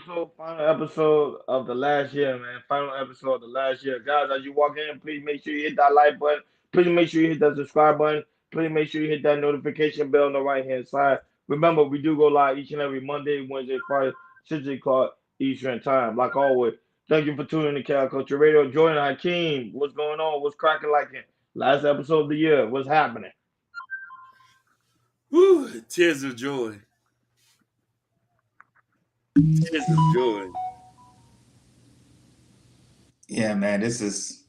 final episode of the last year, man. Final episode of the last year. Guys, as you walk in, please make sure you hit that like button. Please make sure you hit that subscribe button. Please make sure you hit that notification bell on the right hand side. Remember, we do go live each and every Monday, Wednesday, Friday, 6 o'clock Eastern time, like always. Thank you for tuning in to Cal Culture Radio. Joining Hakeem. What's going on? What's cracking like it? Last episode of the year. What's happening? Woo, tears of joy. Tears of joy. Yeah, man, it's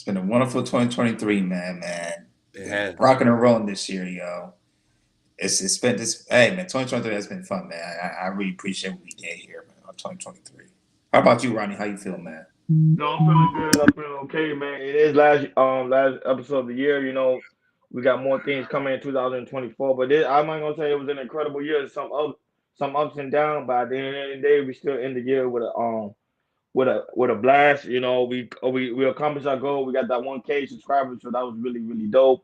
been a wonderful 2023, man. It has. Rocking and rolling this year, yo. It's been this. Hey, man, 2023 has been fun, man. I really appreciate what we did here, man, on 2023. How about you, Ronnie? How you feel, man? No, I'm feeling good. I'm feeling okay, man. It is last episode of the year. We got more things coming in 2024, but I'm not gonna say it was an incredible year. Some ups and downs, but at the end of the day, we still end the year with a blast. We accomplished our goal. We got that 1K subscribers, so that was really really dope.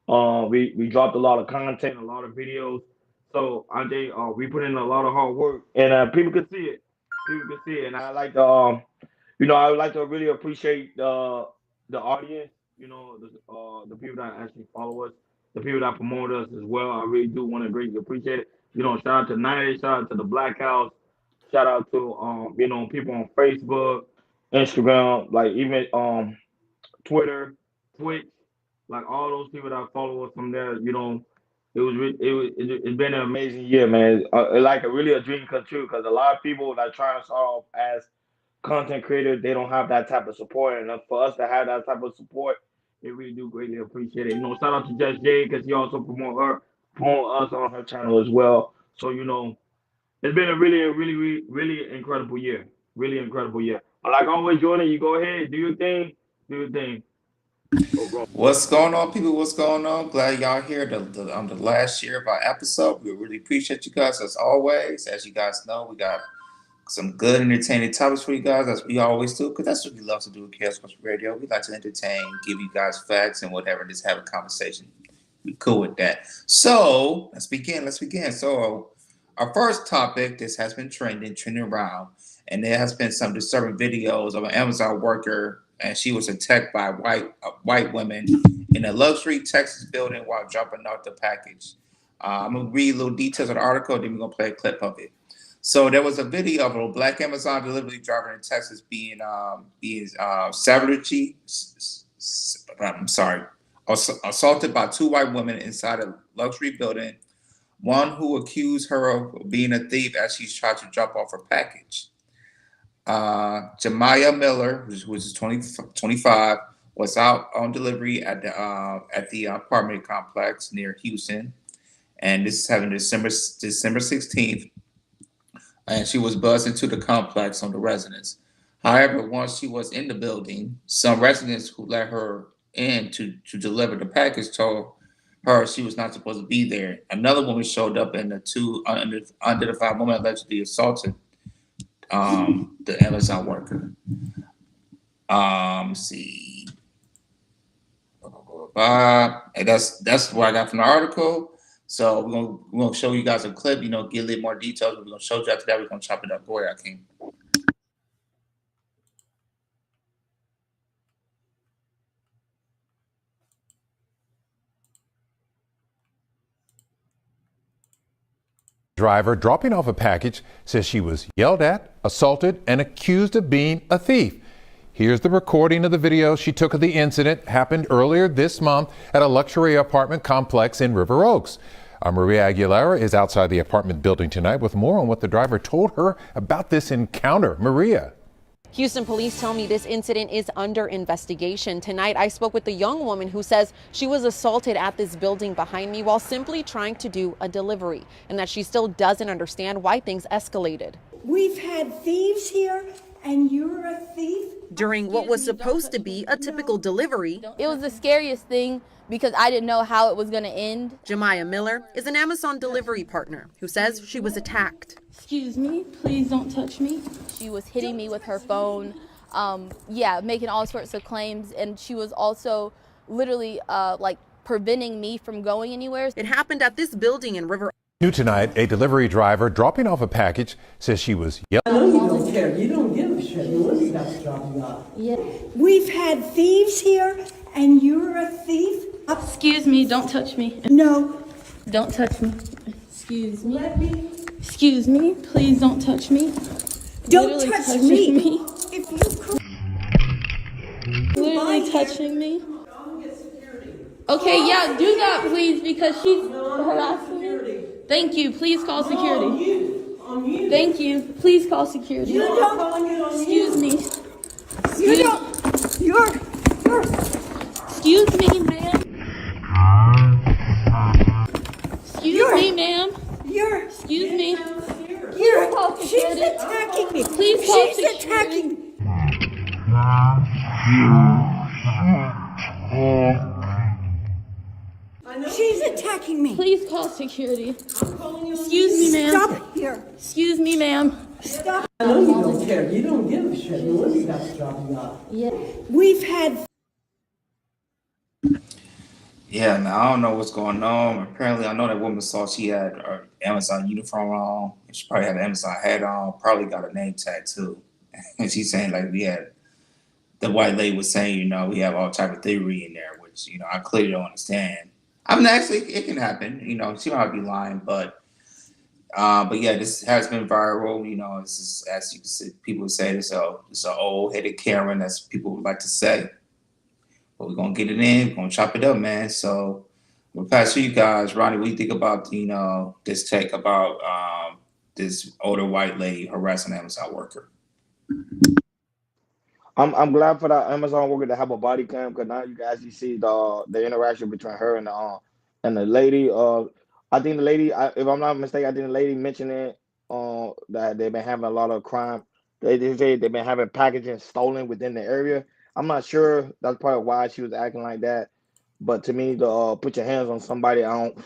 We dropped a lot of content, a lot of videos. So I think we put in a lot of hard work, and people can see it. People can see it, and I would like to really appreciate the audience. The people that actually follow us, the people that promote us as well. I really do want to greatly appreciate it. Shout out to Night, shout out to the Black House, shout out to people on Facebook, Instagram, like even Twitter, Twitch, like all those people that follow us from there. It's been an amazing year, man. Like really a dream come true because a lot of people that try and start off as content creators, they don't have that type of support, and for us to have that type of support, they really do greatly appreciate it. Shout out to Jess J because he also promote us on her channel as well. So it's been a really, really, really, really incredible year. Really incredible year. But like always, Jordan, you go ahead, do your thing, do your thing. What's going on, people? What's going on? Glad y'all here on the last year of our episode. We really appreciate you guys as always. As you guys know, we got some good entertaining topics for you guys, as we always do, because that's what we love to do at Chaos Culture Radio. We like to entertain, give you guys facts and whatever, just have a conversation. We cool with that. So let's begin. So our first topic, this has been trending around, and there has been some disturbing videos of an Amazon worker, and she was attacked by white women in a luxury Texas building while dropping off the package. I'm gonna read little details of the article, then we're gonna play a clip of it. So there was a video of a black Amazon delivery driver in Texas being savagely, assaulted by two white women inside a luxury building. One who accused her of being a thief as she tried to drop off her package. Jermaine Miller, who is 25, was out on delivery at the apartment complex near Houston, and this is having December 16th. And she was buzzed into the complex on the residence. However, once she was in the building, some residents who let her in to deliver the package told her she was not supposed to be there. Another woman showed up, and the two unidentified women allegedly assaulted the Amazon worker. See. And that's what I got from the article. So we're gonna show you guys a clip, get a little more details. We're gonna show you after that. We're gonna chop it up. Go ahead, Akeem. Driver dropping off a package says she was yelled at, assaulted, and accused of being a thief. Here's the recording of the video she took of the incident. Happened earlier this month at a luxury apartment complex in River Oaks. Maria Aguilera is outside the apartment building tonight with more on what the driver told her about this encounter. Maria. Houston police tell me this incident is under investigation. Tonight, I spoke with the young woman who says she was assaulted at this building behind me while simply trying to do a delivery, and that she still doesn't understand why things escalated. We've had thieves here, and you're a thief? During what was supposed to be a typical delivery, it was the scariest thing because I didn't know how it was going to end. Jermaine Miller is an Amazon delivery partner who says she was attacked. Excuse me, please don't touch me. She was hitting me with her phone, making all sorts of claims, and she was also literally preventing me from going anywhere. It happened at this building in River. New tonight, a delivery driver dropping off a package says she was yelled. don't care. You don't give a shit. No wonder you got the job you got. Yeah. We've had thieves here, and you're a thief? Excuse me, don't touch me. No. Don't touch me. Excuse me. Let me. Excuse me. Please don't touch me. Don't Literally touch touching me. If you could. Literally touching me. Okay, yeah, do that, please, because she's harassing me. Thank you. Please call security. Thank you. Please call security. You don't. Excuse me. You don't. You're. Excuse me, ma'am. Excuse me, ma'am. You're. Excuse me. She's attacking me. Please call She's security. attacking me. She's attacking me. Please call security. Excuse me, ma'am. Stop here. Excuse me, ma'am. Stop. I know you don't care. You don't give a shit. No wonder you got the job you got. Yeah. We've had. Yeah, now I don't know what's going on. Apparently, I know that woman saw she had her Amazon uniform on. She probably had an Amazon hat on. Probably got a name tag too. And she's saying like we had the white lady was saying, we have all type of theory in there, which I clearly don't understand. I mean, actually, it can happen. She might be lying, but yeah, this has been viral. This is, as you can see, people say this is an old-headed Karen, as people would like to say. But we're gonna get it in. We're gonna chop it up, man. So we'll pass to you guys. Ronnie, what do you think about this take about this older white lady harassing an Amazon worker? I'm glad for that Amazon worker to have a body cam because now you can actually see the interaction between her and the lady. I think the lady, if I'm not mistaken, I think the lady mentioned it that they've been having a lot of crime. They say they've been having packaging stolen within the area. I'm not sure that's probably why she was acting like that. But to me, to put your hands on somebody, I don't.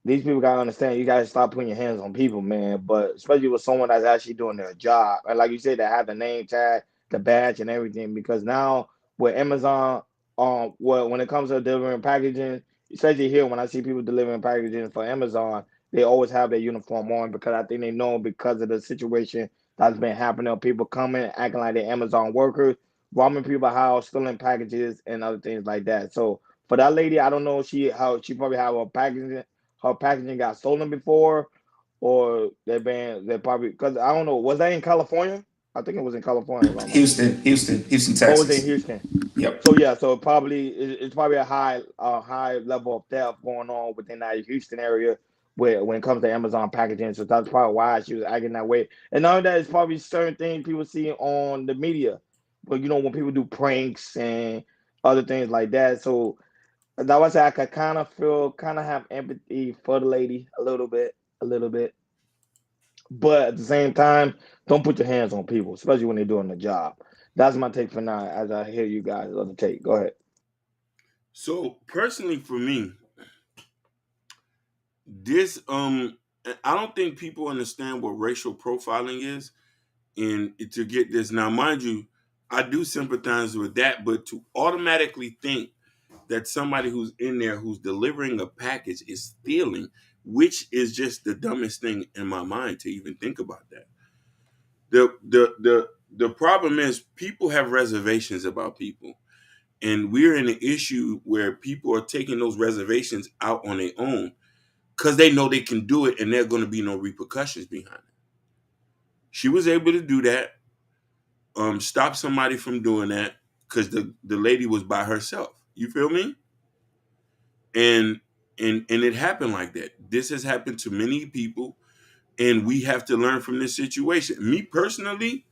These people gotta understand. You gotta stop putting your hands on people, man. But especially with someone that's actually doing their job, and like you said, they have the name tag, the badge, and everything. Because now with Amazon, well, when it comes to delivering packaging, especially here, when I see people delivering packaging for Amazon, they always have their uniform on because I think they know because of the situation that's been happening. People coming, acting like they're Amazon workers, robbing people's house, stealing packages, and other things like that. So for that lady, I don't know how she probably have her packaging got stolen before, or they probably because I don't know. Was that in California? I think it was in California. If I'm not Houston, mistaken. Oh, it was in Texas. Houston. Yep. So yeah, so it's probably a high level of theft going on within that Houston area where when it comes to Amazon packaging. So that's probably why she was acting that way. And none of that is probably certain things people see on the media, but when people do pranks and other things like that. So that was I could kind of have empathy for the lady a little bit. But at the same time, don't put your hands on people, especially when they're doing the job. That's my take for now. As I hear you guys' other take, go ahead. So personally, for me, this I don't think people understand what racial profiling is, and to get this now, mind you, I do sympathize with that, but to automatically think that somebody who's in there who's delivering a package is stealing, which is just the dumbest thing in my mind to even think about that. The problem is people have reservations about people. And we're in an issue where people are taking those reservations out on their own because they know they can do it and there are going to be no repercussions behind it. She was able to do that, stop somebody from doing that because the lady was by herself. You feel me? And and it happened like that. This has happened to many people, and we have to learn from this situation. Me personally,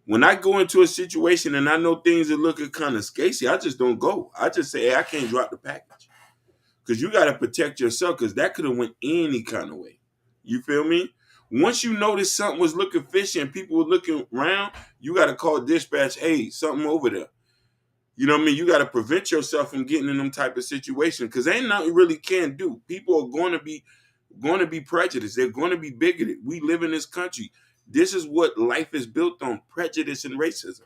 when I go into a situation and I know things are looking kind of sketchy, I just don't go. I just say, hey, I can't drop the package. Because you got to protect yourself, because that could have went any kind of way. You feel me? Once you notice something was looking fishy and people were looking around, you got to call dispatch, hey, something over there. You know what I mean? You got to prevent yourself from getting in them type of situations, because ain't nothing you really can do. People are going to be prejudiced. They're going to be bigoted. We live in this country. This is what life is built on: prejudice and racism.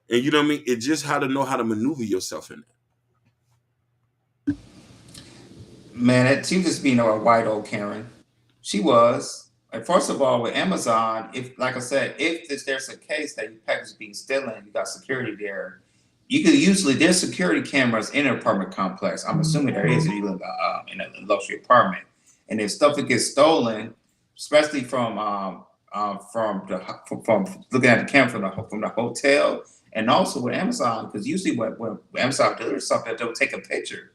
And you know what I mean? It's just how to know how to maneuver yourself in it. Man, she was just being a white old Karen. She was. First of all, with Amazon, if like I said, if there's a case that your package is being stolen, you got security there. You could usually there's security cameras in an apartment complex. I'm assuming there is if you live in a luxury apartment. And if stuff that gets stolen, especially from looking at the camera from the hotel, and also with Amazon, because usually when Amazon delivers something, they'll take a picture,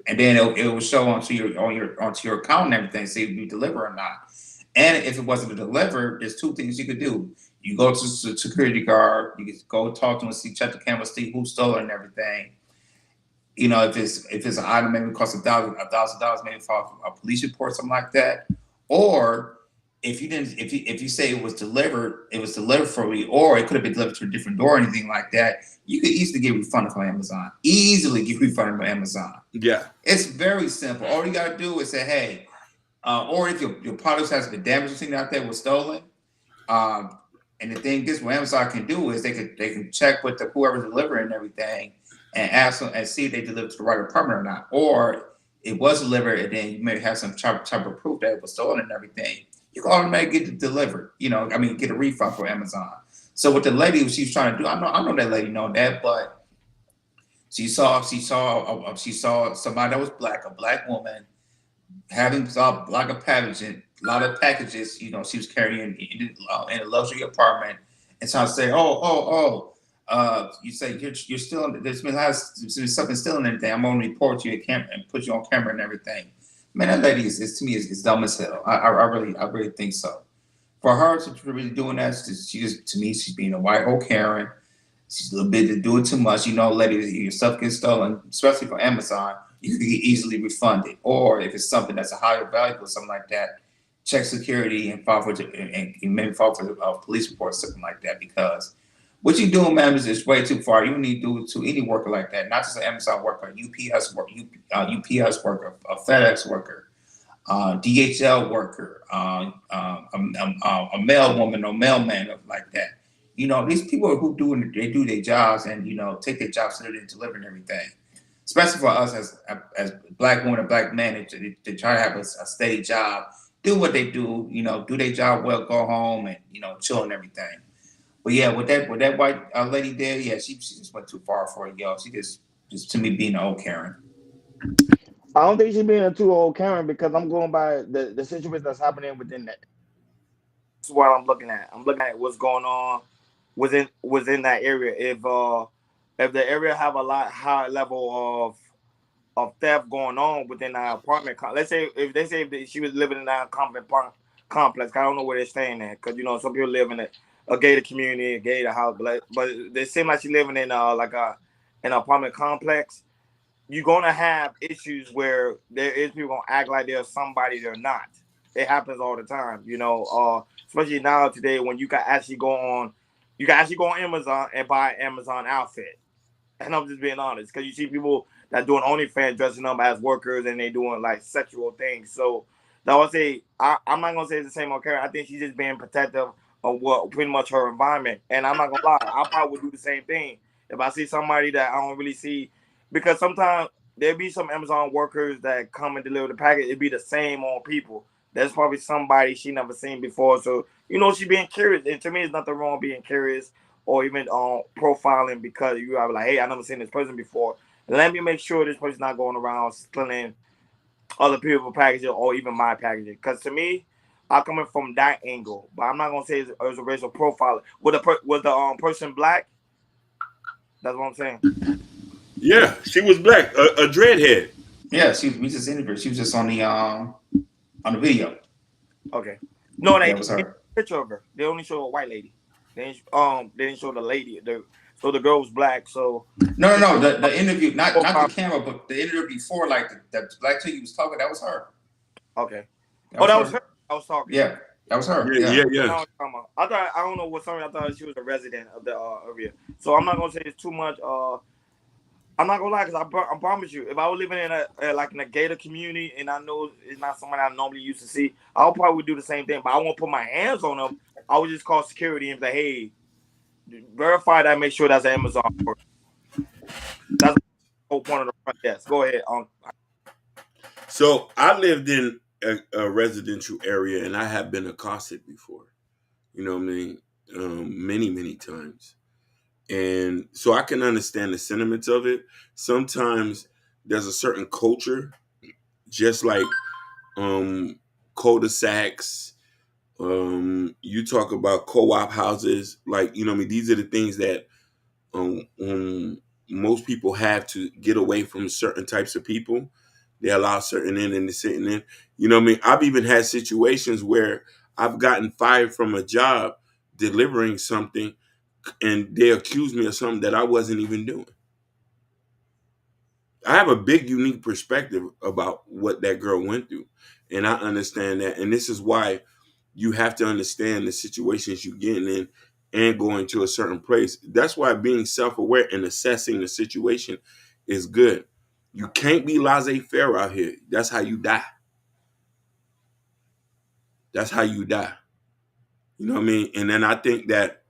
and then it will show onto your account and everything, see if you deliver or not. And if it wasn't delivered, there's two things you could do. You go to the security guard, you can go talk to him, see, check the camera, see who stole it and everything. You know, if it's an item maybe costs $1,000, maybe file a police report, something like that. Or if you didn't, if you say it was delivered for you, or it could have been delivered to a different door or anything like that, you could easily get refunded from Amazon. Easily get refunded from Amazon. Yeah. It's very simple. All you gotta do is say, hey, or if your products has been damaged or something out there was stolen, and the thing is, what Amazon can do is they can check with whoever's delivering and everything, and ask them and see if they delivered to the right apartment or not, or it was delivered and then you may have some type of proof that it was stolen and everything. You can automatically get it delivered. You know, I mean, get a refund from Amazon. So what the lady she's trying to do, I know that lady know that, but she saw somebody that was black, a black woman having a lot of packages, you know, she was carrying in a luxury apartment, and so I say, you say you're still there's been something still in everything. I'm gonna report you and put you on camera and everything. Man, that lady is to me is dumb as hell. I really think so. For her to really doing that, she just to me she's being a white old Karen. She's a little bit to do it too much. You know, ladies, your stuff gets stolen, especially from Amazon, you can get easily refunded. Or if it's something that's a higher value or something like that, check security and maybe file for a police report or something like that. Because what you're doing, ma'am, is way too far. You need to do it to any worker like that, not just an Amazon worker, UPS worker, a FedEx worker, DHL worker, a mail woman or mailman like that. You know, these people who do their jobs and, you know, take their jobs so they deliver and everything. Especially for us as black women and black men, to try to have a steady job, do what they do, you know, do their job well, go home and, you know, chill and everything. But yeah, what that white lady did, yeah, she just went too far for it, yo. She just to me being an old Karen. I don't think she's being a too old Karen because I'm going by the situation that's happening within that. That's what I'm looking at. I'm looking at what's going on within that area. If the area have a lot higher level of theft going on within that apartment, let's say if she was living in that complex, I don't know where they're staying at because, you know, some people live in a gated community, a gated house, but they seem like she's living in an apartment complex. You're gonna have issues where there is people gonna act like they're somebody they're not. It happens all the time, you know. Especially now today when you can actually go on Amazon and buy an Amazon outfit. And I'm just being honest, because you see people that doing OnlyFans dressing up as workers and they doing like sexual things. So that would say I'm not gonna say it's the same on Karen. I think she's just being protective of what pretty much her environment. And I'm not gonna lie, I probably would do the same thing if I see somebody that I don't really see, because sometimes there be some Amazon workers that come and deliver the package. It be the same on people. That's probably somebody she never seen before. So, you know, she being curious. And to me, there's nothing wrong being curious or even profiling, because you are like, hey, I never seen this person before. Let me make sure this person's not going around stealing other people's packages or even my packages. Because to me, I'm coming from that angle. But I'm not gonna say it was a racial profile. Was the person black? That's what I'm saying. Yeah, she was black, a dreadhead. Yeah, we just interviewed. She was just on the video. Okay. No, that was her. Picture of her. They only show a white lady. They didn't show the lady. So the girl was black. So no. The interview, not the camera, but the interview before, like the black chick was talking. That was her. Okay. That was her. I was talking. Yeah, that was her. Yeah. I don't know what something. I thought she was a resident of the area. So I'm not gonna say it's too much. I'm not gonna lie, because I promise you, if I was living in a gated community and I know it's not someone I normally used to see, I would probably do the same thing. But I won't put my hands on them. I would just call security and say, hey, verify that, make sure that's an Amazon worker. That's the whole point of the front desk. Go ahead. So I lived in a residential area, and I have been accosted before. You know what I mean? Many times. And so I can understand the sentiments of it. Sometimes there's a certain culture, just like cul-de-sacs. You talk about co-op houses, like, you know what I mean? These are the things that most people have to get away from certain types of people. They allow certain in and sitting in. You know what I mean? I've even had situations where I've gotten fired from a job delivering something, and they accused me of something that I wasn't even doing. I have a big, unique perspective about what that girl went through, and I understand that. And this is why you have to understand the situations you're getting in and going to a certain place. That's why being self-aware and assessing the situation is good. You can't be laissez-faire out here. That's how you die. That's how you die. You know what I mean? And then I think that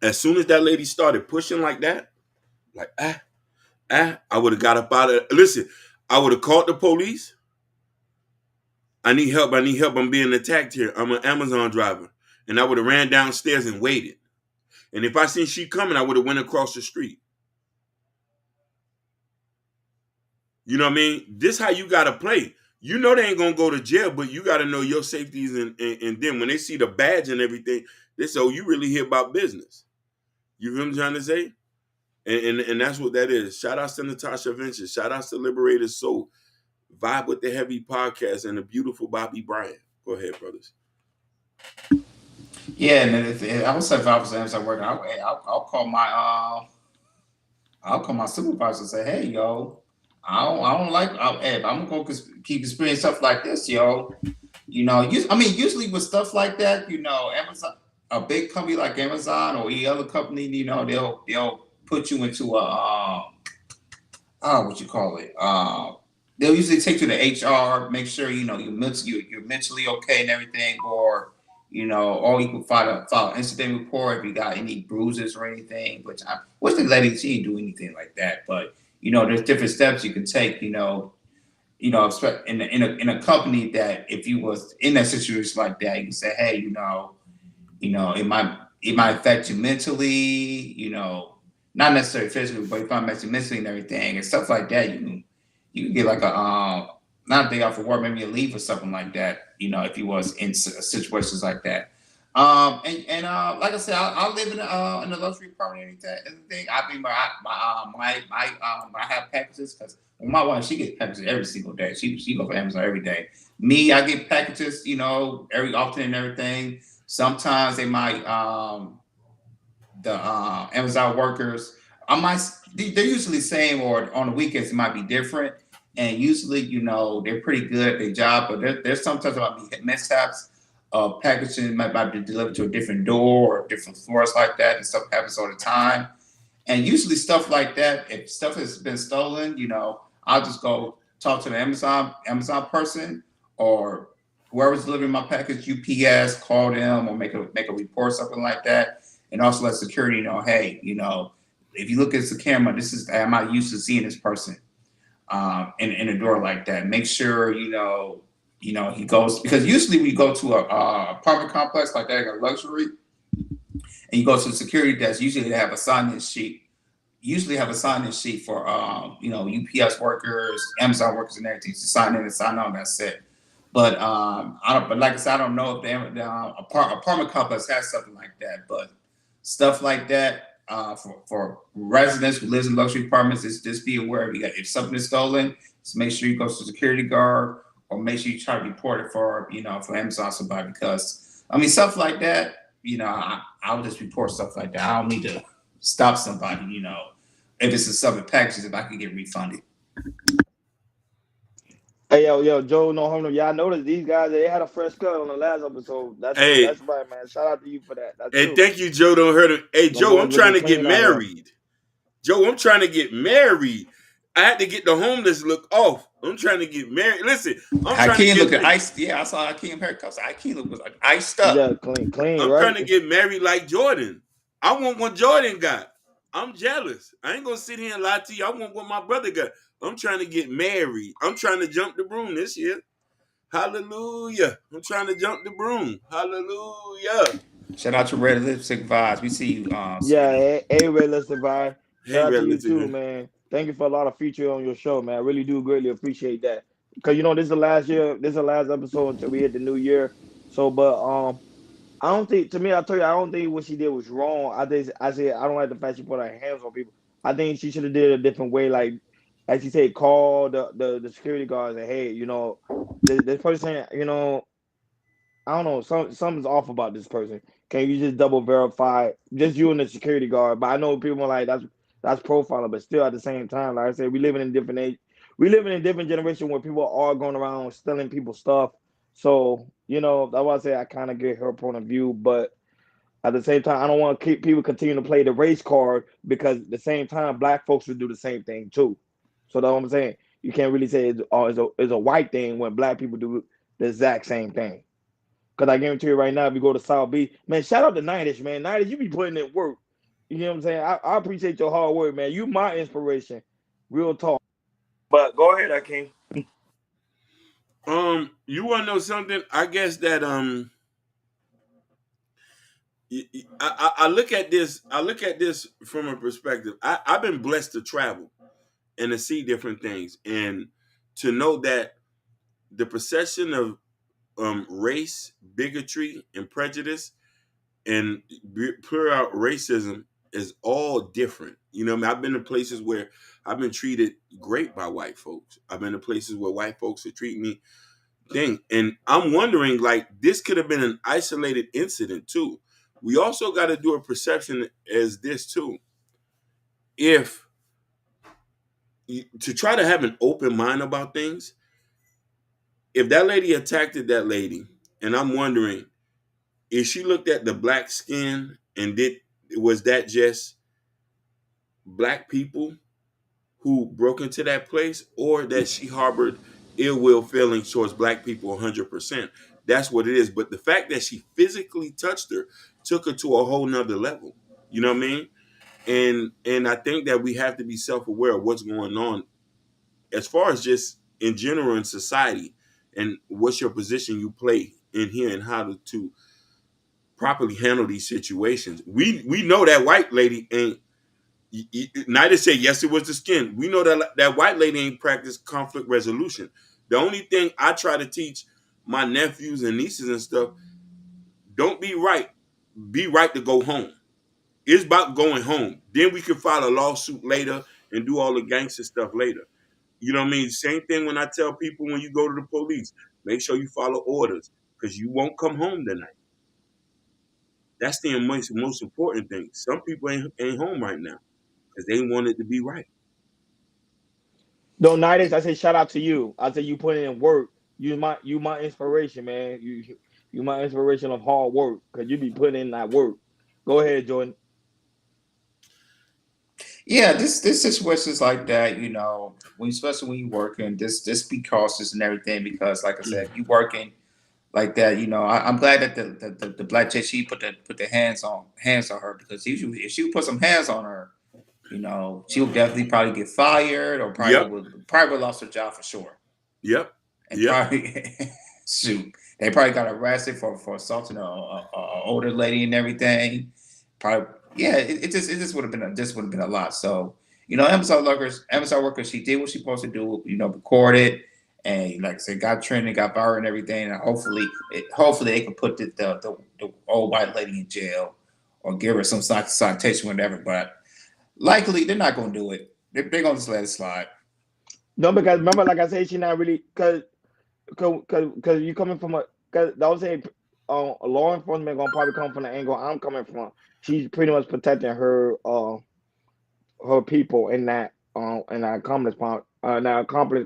as soon as that lady started pushing like that, like, I would have got up out of, listen, I would have called the police. I need help. I'm being attacked here. I'm an Amazon driver. And I would have ran downstairs and waited. And if I seen she coming, I would have went across the street. You know what I mean? This how you got to play. You know they ain't going to go to jail, but you got to know your safeties. And then when they see the badge and everything, they say, oh, you really hear about business. You feel what I'm trying to say? And that's what that is. Shout outs to Natasha Ventures. Shout outs to Liberated Soul. Vibe with the Heavy Podcast and the beautiful Bobby Bryant. Go ahead, brothers. Yeah, and then I would say if I was working, I'll call my supervisor and say, hey, yo, I don't like. If I'm gonna keep experiencing stuff like this, yo. You know, usually with stuff like that, you know, Amazon, a big company like Amazon or any other company, you know, they'll put you into a what you call it. They'll usually take you to HR, make sure you know you're mentally okay and everything, or you know, or you can file an incident report if you got any bruises or anything. Which the lady, she didn't do anything like that, but you know, there's different steps you can take. In a company that if you was in that situation like that, you can say, hey, it might affect you mentally, you know, not necessarily physically, but if it affects you mentally and everything and stuff like that, you can get like not a day off of work, maybe a leave or something like that, you know, if you was in situations like that. Like I said, I live in a luxury apartment and anything. I have packages because my wife, she gets packages every single day. She goes for Amazon every day. Me, I get packages, you know, every often and everything. Sometimes they might the Amazon workers. They're usually the same, or on the weekends it might be different. And usually, you know, they're pretty good at their job, but there's sometimes might be mishaps. Packaging might be delivered to a different door or different floors like that, and stuff happens all the time. And usually stuff like that, if stuff has been stolen, you know, I'll just go talk to the Amazon person or whoever's delivering my package, UPS, call them or make a report, something like that. And also let security know, hey, you know, if you look at the camera, I'm not used to seeing this person in a door like that. Make sure, you know, he goes, because usually we go to a apartment complex like that, a luxury, and you go to the security desk, usually they have a sign-in sheet. Usually have a sign-in sheet for you know, UPS workers, Amazon workers, and everything to sign in and sign on. That's it. But but like I said, I don't know if the apartment complex has something like that. But stuff like that for residents who lives in luxury apartments, just be aware if something is stolen, just make sure you go to the security guard or make sure you try to report it for Amazon somebody, because I mean stuff like that. You know, I'll just report stuff like that. I don't need to stop somebody, you know, if it's a subject packages, if I can get refunded. Hey, yo, Joe, no homo. Y'all noticed these guys, they had a fresh cut on the last episode. That's right, man. Shout out to you for that. That's Hey, true. thank you, Joe. Don't hurt him. Hey, Them Joe, I'm boys trying looking to get clean out here. married. Joe, I'm trying to get married. I had to get the homeless look off. I'm trying to get married. Listen, I'm trying to Hakeem get looking iced. Yeah, I saw Hakeem haircuts. Hakeem was like iced up. Yeah, clean, I'm right? trying to get married like Jordan. I want what Jordan got. I'm jealous. I ain't gonna sit here and lie to you. I want what my brother got. I'm trying to get married. I'm trying to jump the broom this year. Hallelujah. I'm trying to jump the broom. Hallelujah. Shout out to Red Lipstick Vibes. We see you, Yeah, sweetie. Ray, let's divide. Hey, Shout out to you too, relative. man. Thank you for a lot of feature on your show, man. I really do greatly appreciate that. Cause this is the last year, this is the last episode until we hit the new year. So, but I don't think. To me, I tell you, I don't think what she did was wrong. I said I don't like the fact she put her hands on people. I think she should have did it a different way. Like she said, call the security guards and hey, this person, I don't know, something's off about this person. Can you just double verify just you and the security guard? But I know people are like that's profiling, but still at the same time, like I said, we living in different age. We living in a different generation where people are going around stealing people's stuff. So, that's why I say I kind of get her point of view, but at the same time, I don't want to keep people continue to play the race card because at the same time, black folks would do the same thing too. So that's what I'm saying. You can't really say it's a white thing when black people do the exact same thing. Because I guarantee you right now, if you go to South Beach, man, shout out to Nightish, man. Nightish, you be putting in work. You know what I'm saying? I appreciate your hard work, man. You my inspiration. Real talk. But go ahead, Akeem. You want to know something? I guess that I look at this. I look at this from a perspective. I've been blessed to travel and to see different things, and to know that the procession of race, bigotry, and prejudice, and pure out racism is all different. You know, what I mean, I've been to places where I've been treated great by white folks. I've been to places where white folks are treating me thing, and I'm wondering, like, this could have been an isolated incident too. We also got to do a perception as this too. If to try to have an open mind about things, if that lady attacked that lady, and I'm wondering if she looked at the black skin and was that just black people who broke into that place, or that she harbored ill will feelings towards black people 100%. That's what it is. But the fact that she physically touched her took her to a whole nother level. You know what I mean? And I think that we have to be self-aware of what's going on as far as just in general in society, and what's your position you play in here, and how to properly handle these situations. We know that white lady ain't. Neither say yes, it was the skin. We know that white lady ain't practiced conflict resolution. The only thing I try to teach my nephews and nieces and stuff: don't be right. Be right to go home. It's about going home. Then we can file a lawsuit later and do all the gangster stuff later. You know what I mean? Same thing when I tell people, when you go to the police, make sure you follow orders, because you won't come home tonight. That's the most important thing. Some people ain't home right now because they want it to be right. No, Nightish, I say shout out to you. I say you put in work. You my inspiration, man. You my inspiration of hard work because you be putting in that work. Go ahead, Jordan. Yeah, this situations like that, when especially when you working, this be cautious and everything because, like I said, you working like that. I'm glad that the black chick, she put the hands on her, because if she would put some hands on her, she would definitely probably get fired, or Yep. probably would lost her job for sure, Yep. and Yep. probably shoot, they probably got arrested for assaulting a older lady and everything. Probably, yeah. It just would have been a lot. So, Amazon workers, she did what she supposed to do. Recorded, and like I said, got trending, got viral and everything. And hopefully they can put the old white lady in jail, or give her some citation, whatever. But likely they're not going to do it. They're going to just let it slide. No, because remember, like I said, she not really because you coming from because I would say law enforcement gonna probably come from the angle I'm coming from. She's pretty much protecting her people in that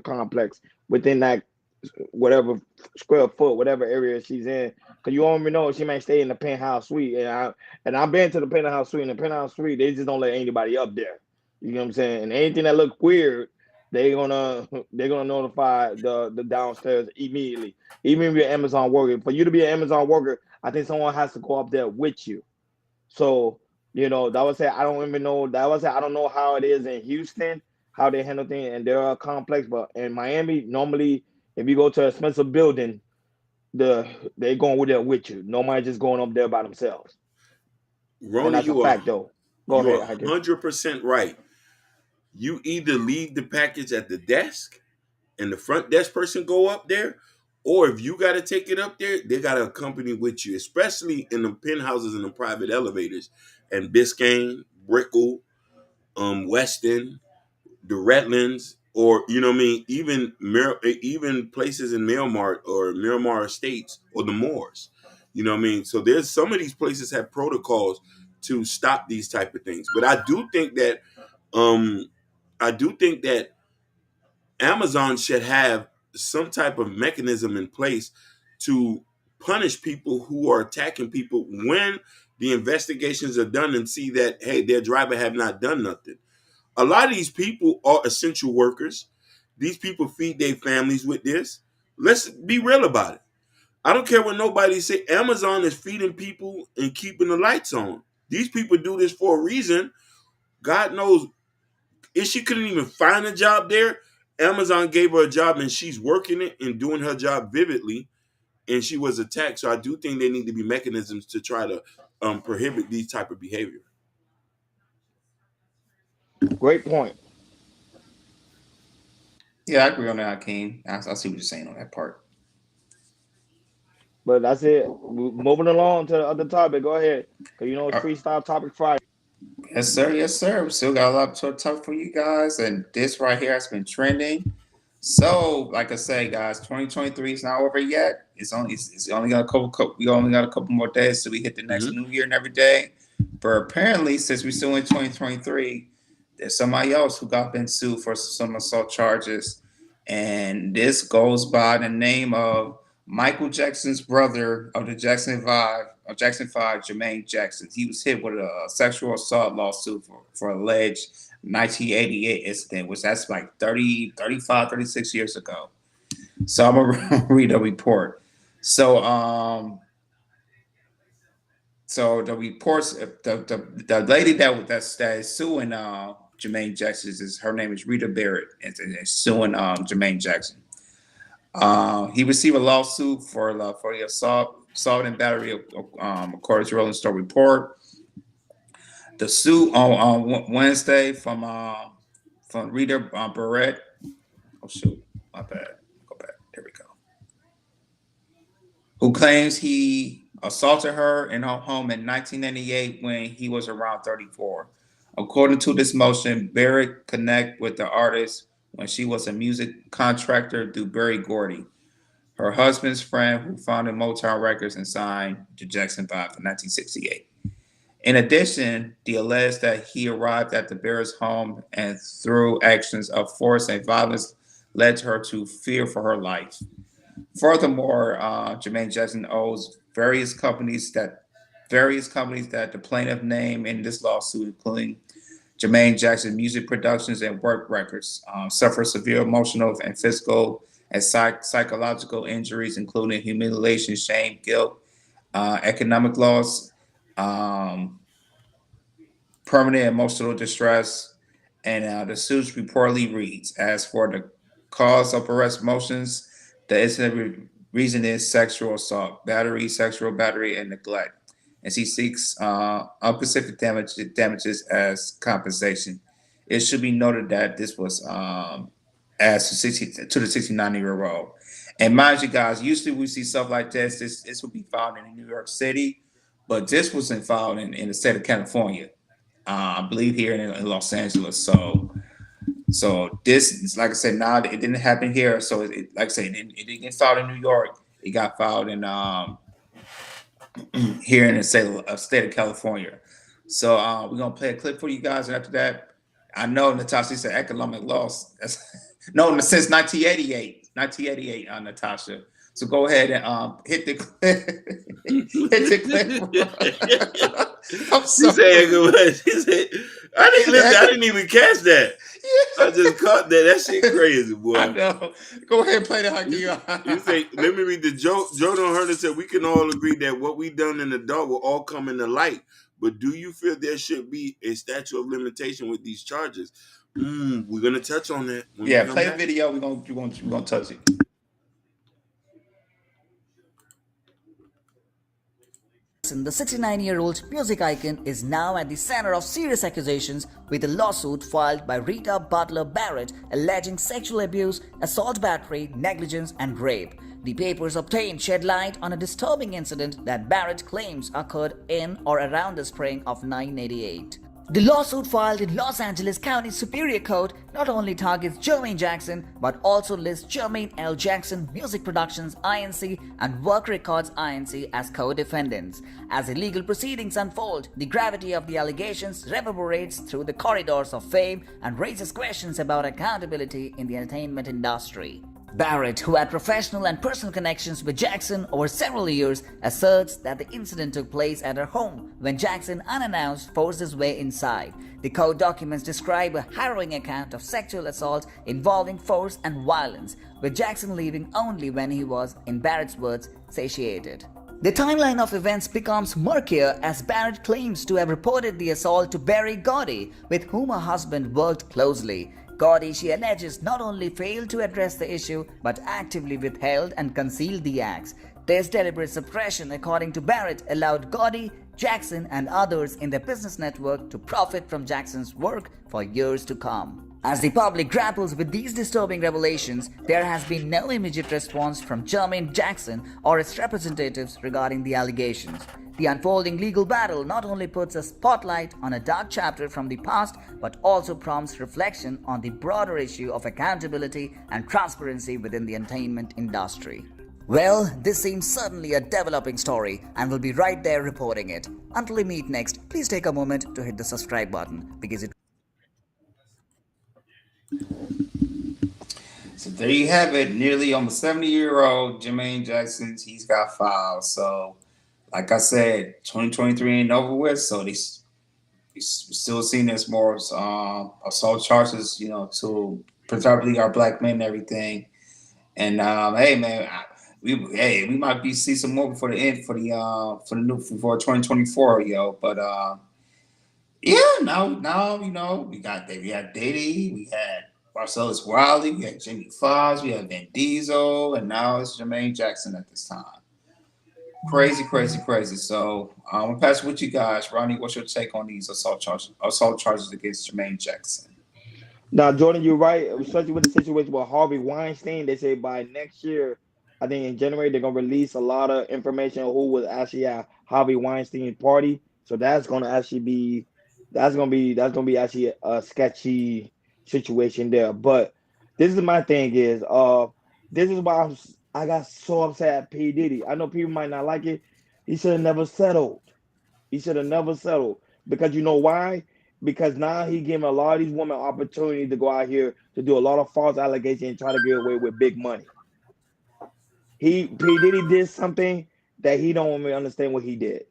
complex within that whatever square foot, whatever area she's in. Cause you already know she may stay in the penthouse suite, and I've been to the penthouse suite. In the penthouse suite, they just don't let anybody up there. You know what I'm saying? And anything that look weird, they're gonna notify the downstairs immediately. Even if you're an Amazon worker, for you to be an Amazon worker, I think someone has to go up there with you. So, that would say I don't even know. That would say I don't know how it is in Houston, how they handle things, and they're complex. But in Miami, normally If you go to an expensive building, they going with there with you. Nobody just going up there by themselves, and Rona, that's a fact though. Go you ahead, are Hakim. 100% right. You either leave the package at the desk and the front desk person go up there, or if you got to take it up there, they got to accompany with you, especially in the penthouses and the private elevators. And Biscayne, Brickell, Weston, the Redlands, or you know what I mean, even places in Miramar or Miramar Estates or the Moors. You know what I mean? So there's some of these places have protocols to stop these type of things. But um I do think that Amazon should have some type of mechanism in place to punish people who are attacking people when the investigations are done and see that hey, their driver have not done nothing. A lot of these people are essential workers. These people feed their families with this. Let's be real about it. I don't care what nobody say. Amazon is feeding people and keeping the lights on. These people do this for a reason. God knows if she couldn't even find a job there, Amazon gave her a job and she's working it and doing her job vividly, and she was attacked. So I do think there need to be mechanisms to try to prohibit these type of behavior. Great point. Yeah, I agree on that, Hakeem. I see what you're saying on that part. But that's it. Moving along to the other topic. Go ahead, cause you know it's Uh, freestyle topic Friday. yes, sir. Yes, sir. We still got a lot to talk for you guys, and this right here has been trending. So, like I say, guys, 2023 is not over yet. It's only got a we only got a couple more days till we hit the next Mm-hmm. new year and every day. But apparently, since we're still in 2023, there's somebody else who got been sued for some assault charges, and this goes by the name of Michael Jackson's brother of the Jackson Five, Jermaine Jackson. He was hit with a sexual assault lawsuit for alleged 1988 incident, which that's like 30, 35, 36 years ago. So I'm gonna read a report. So so the reports the lady that is suing Jermaine Jackson is her name is Rita Barrett and suing Jermaine Jackson. He received a lawsuit for the assault and battery, according to Rolling Stone report. The suit on Wednesday from Rita Barrett. Oh shoot, my bad. Go back. There we go. Who claims he assaulted her in her home in 1998 when he was around 34. According to this motion, Barrett connected with the artist when she was a music contractor through Berry Gordy, her husband's friend who founded Motown Records and signed to Jackson 5 in 1968. In addition, they alleged that he arrived at the Bears' home and through actions of force and violence led her to fear for her life. Furthermore, Jermaine Jackson owes various companies that the plaintiff named in this lawsuit, including Jermaine Jackson Music Productions and Work Records, suffered severe emotional and physical and psychological injuries, including humiliation, shame, guilt, economic loss, um, permanent emotional distress, and the suit reportedly reads, as for the cause of arrest motions, the incident reason is sexual assault, sexual battery, and neglect. And she seeks unspecific damages as compensation. It should be noted that this was as to the 69-year-old. And mind you, guys, usually we see stuff like this. This would be filed in New York City, but this wasn't filed in the state of California. I believe here in Los Angeles. So this is, like I said, now it didn't happen here. So like I said, it didn't get filed in New York. It got filed in here in the state of California. So we're gonna play a clip for you guys. And after that, I know Natasha said economic loss. That's no, since 1988, 1988, Natasha. So go ahead and hit the clip. Hit the clip. I'm sorry. She said, I didn't listen. I didn't even catch that. I just caught that. That shit crazy, boy. I know. Go ahead and play the hockey. You say, let me read the joke. Joe don't heard it said, we can all agree that what we done in the dark will all come in the light. But do you feel there should be a statute of limitation with these charges? We're gonna touch on that. Yeah, play the video. We're gonna touch it. The 69-year-old music icon is now at the center of serious accusations with a lawsuit filed by Rita Butler Barrett alleging sexual abuse, assault battery, negligence, and rape. The papers obtained shed light on a disturbing incident that Barrett claims occurred in or around the spring of 1988. The lawsuit filed in Los Angeles County Superior Court not only targets Jermaine Jackson but also lists Jermaine L. Jackson Music Productions Inc. and Work Records Inc. as co-defendants. As the legal proceedings unfold, the gravity of the allegations reverberates through the corridors of fame and raises questions about accountability in the entertainment industry. Barrett, who had professional and personal connections with Jackson over several years, asserts that the incident took place at her home when Jackson, unannounced, forced his way inside. The court documents describe a harrowing account of sexual assault involving force and violence, with Jackson leaving only when he was, in Barrett's words, satiated. The timeline of events becomes murkier as Barrett claims to have reported the assault to Berry Gordy, with whom her husband worked closely. Gordy, she alleges, not only failed to address the issue but actively withheld and concealed the acts. This deliberate suppression, according to Barrett, allowed Gordy, Jackson, and others in their business network to profit from Jackson's work for years to come. As the public grapples with these disturbing revelations, there has been no immediate response from Jermaine Jackson or its representatives regarding the allegations. The unfolding legal battle not only puts a spotlight on a dark chapter from the past, but also prompts reflection on the broader issue of accountability and transparency within the entertainment industry. Well, this seems certainly a developing story, and we'll be right there reporting it. Until we meet next, please take a moment to hit the subscribe button because it. So there you have it. Nearly almost 70-year-old Jermaine Jackson, he's got filed. So, like I said, 2023 ain't over with. So we're still seeing this more assault charges, to preferably our black men and everything. And hey, man, we might see some more before the end for the new before 2024, yo. But yeah, now we had Diddy, we had Marcellus Wiley, we had Jimmy Fox, we had Vin Diesel, and now it's Jermaine Jackson at this time. Crazy, crazy, crazy. So I'm gonna pass it with you guys. Ronnie, what's your take on these assault charges against Jermaine Jackson? Now, Jordan, you're right. Especially with the situation with Harvey Weinstein, they say by next year, I think in January, they're gonna release a lot of information on who was actually at Harvey Weinstein's party. So that's gonna be actually a sketchy situation there. But this is my thing is this is why I got so upset at P. Diddy. I know people might not like it. He should have never settled. He should have never settled. Because you know why? Because now he giving a lot of these women opportunity to go out here to do a lot of false allegations and try to get away with big money. P. Diddy did something that he don't really understand what he did.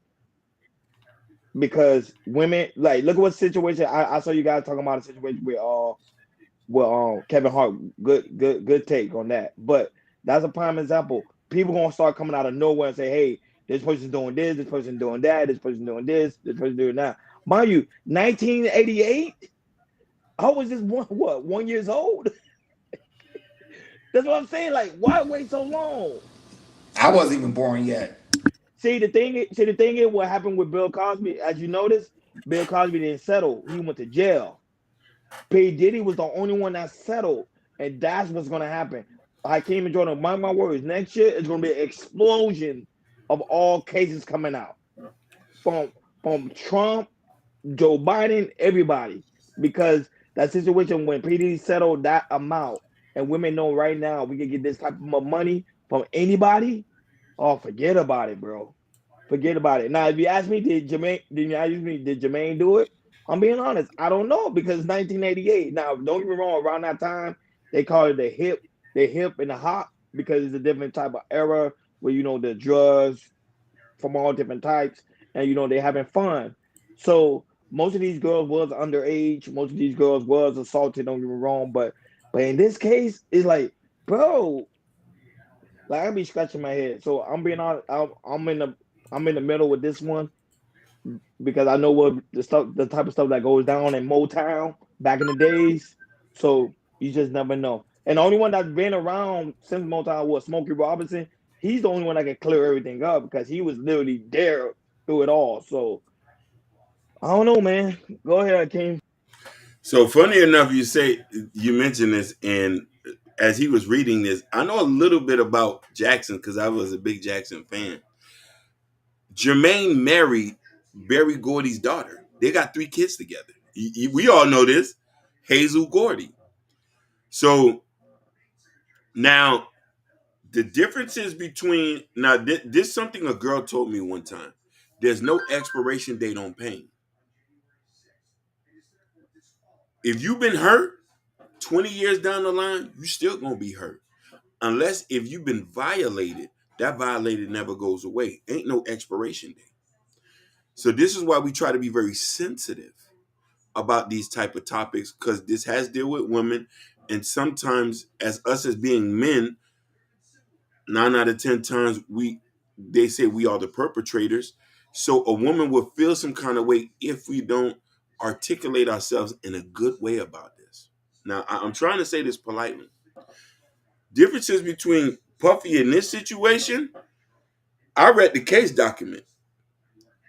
Because women, like, look at what situation I saw you guys talking about a situation with Kevin Hart. Good take on that. But that's a prime example. People gonna start coming out of nowhere and say, "Hey, this person's doing this person doing that, this person doing this person doing that." Mind you, 1988. I was just 1 years old. That's what I'm saying. Like, why wait so long? I wasn't even born yet. See the thing is what happened with Bill Cosby. As you notice, Bill Cosby didn't settle. He went to jail. P. Diddy was the only one that settled, and that's what's gonna happen. Hakeem and Jordan, mark my words. Next year is gonna be an explosion of all cases coming out from Trump, Joe Biden, everybody, because that situation when P. Diddy settled that amount, and women know right now we can get this type of money from anybody. Oh, forget about it, bro. Forget about it. Now, if you ask me, did Jermaine do it? I'm being honest. I don't know because it's 1988. Now, don't get me wrong. Around that time, they call it the hip and the hop because it's a different type of era where the drugs from all different types and they having fun. So most of these girls was underage. Most of these girls was assaulted. Don't get me wrong, but in this case, it's like, bro. Like I be scratching my head, so I'm being honest. I'm in the middle with this one because I know what the type of stuff that goes down in Motown back in the days. So you just never know. And the only one that's been around since Motown was Smokey Robinson. He's the only one that can clear everything up because he was literally there through it all. So I don't know, man. Go ahead, King. So funny enough, you mentioned this, and as he was reading this, I know a little bit about Jackson because I was a big Jackson fan. Jermaine married Barry Gordy's daughter. They got 3 kids together. We all know this, Hazel Gordy. So now the differences between this is something a girl told me one time. There's no expiration date on pain. If you've been hurt 20 years down the line, you still gonna be hurt. Unless if you've been violated, that violated never goes away. Ain't no expiration date. So this is why we try to be very sensitive about these type of topics, because this has to deal with women, and sometimes as us as being men, 9 out of 10 times they say we are the perpetrators. So a woman will feel some kind of way if we don't articulate ourselves in a good way about this. Now I'm trying to say this politely. Differences between Puffy in this situation, I read the case document.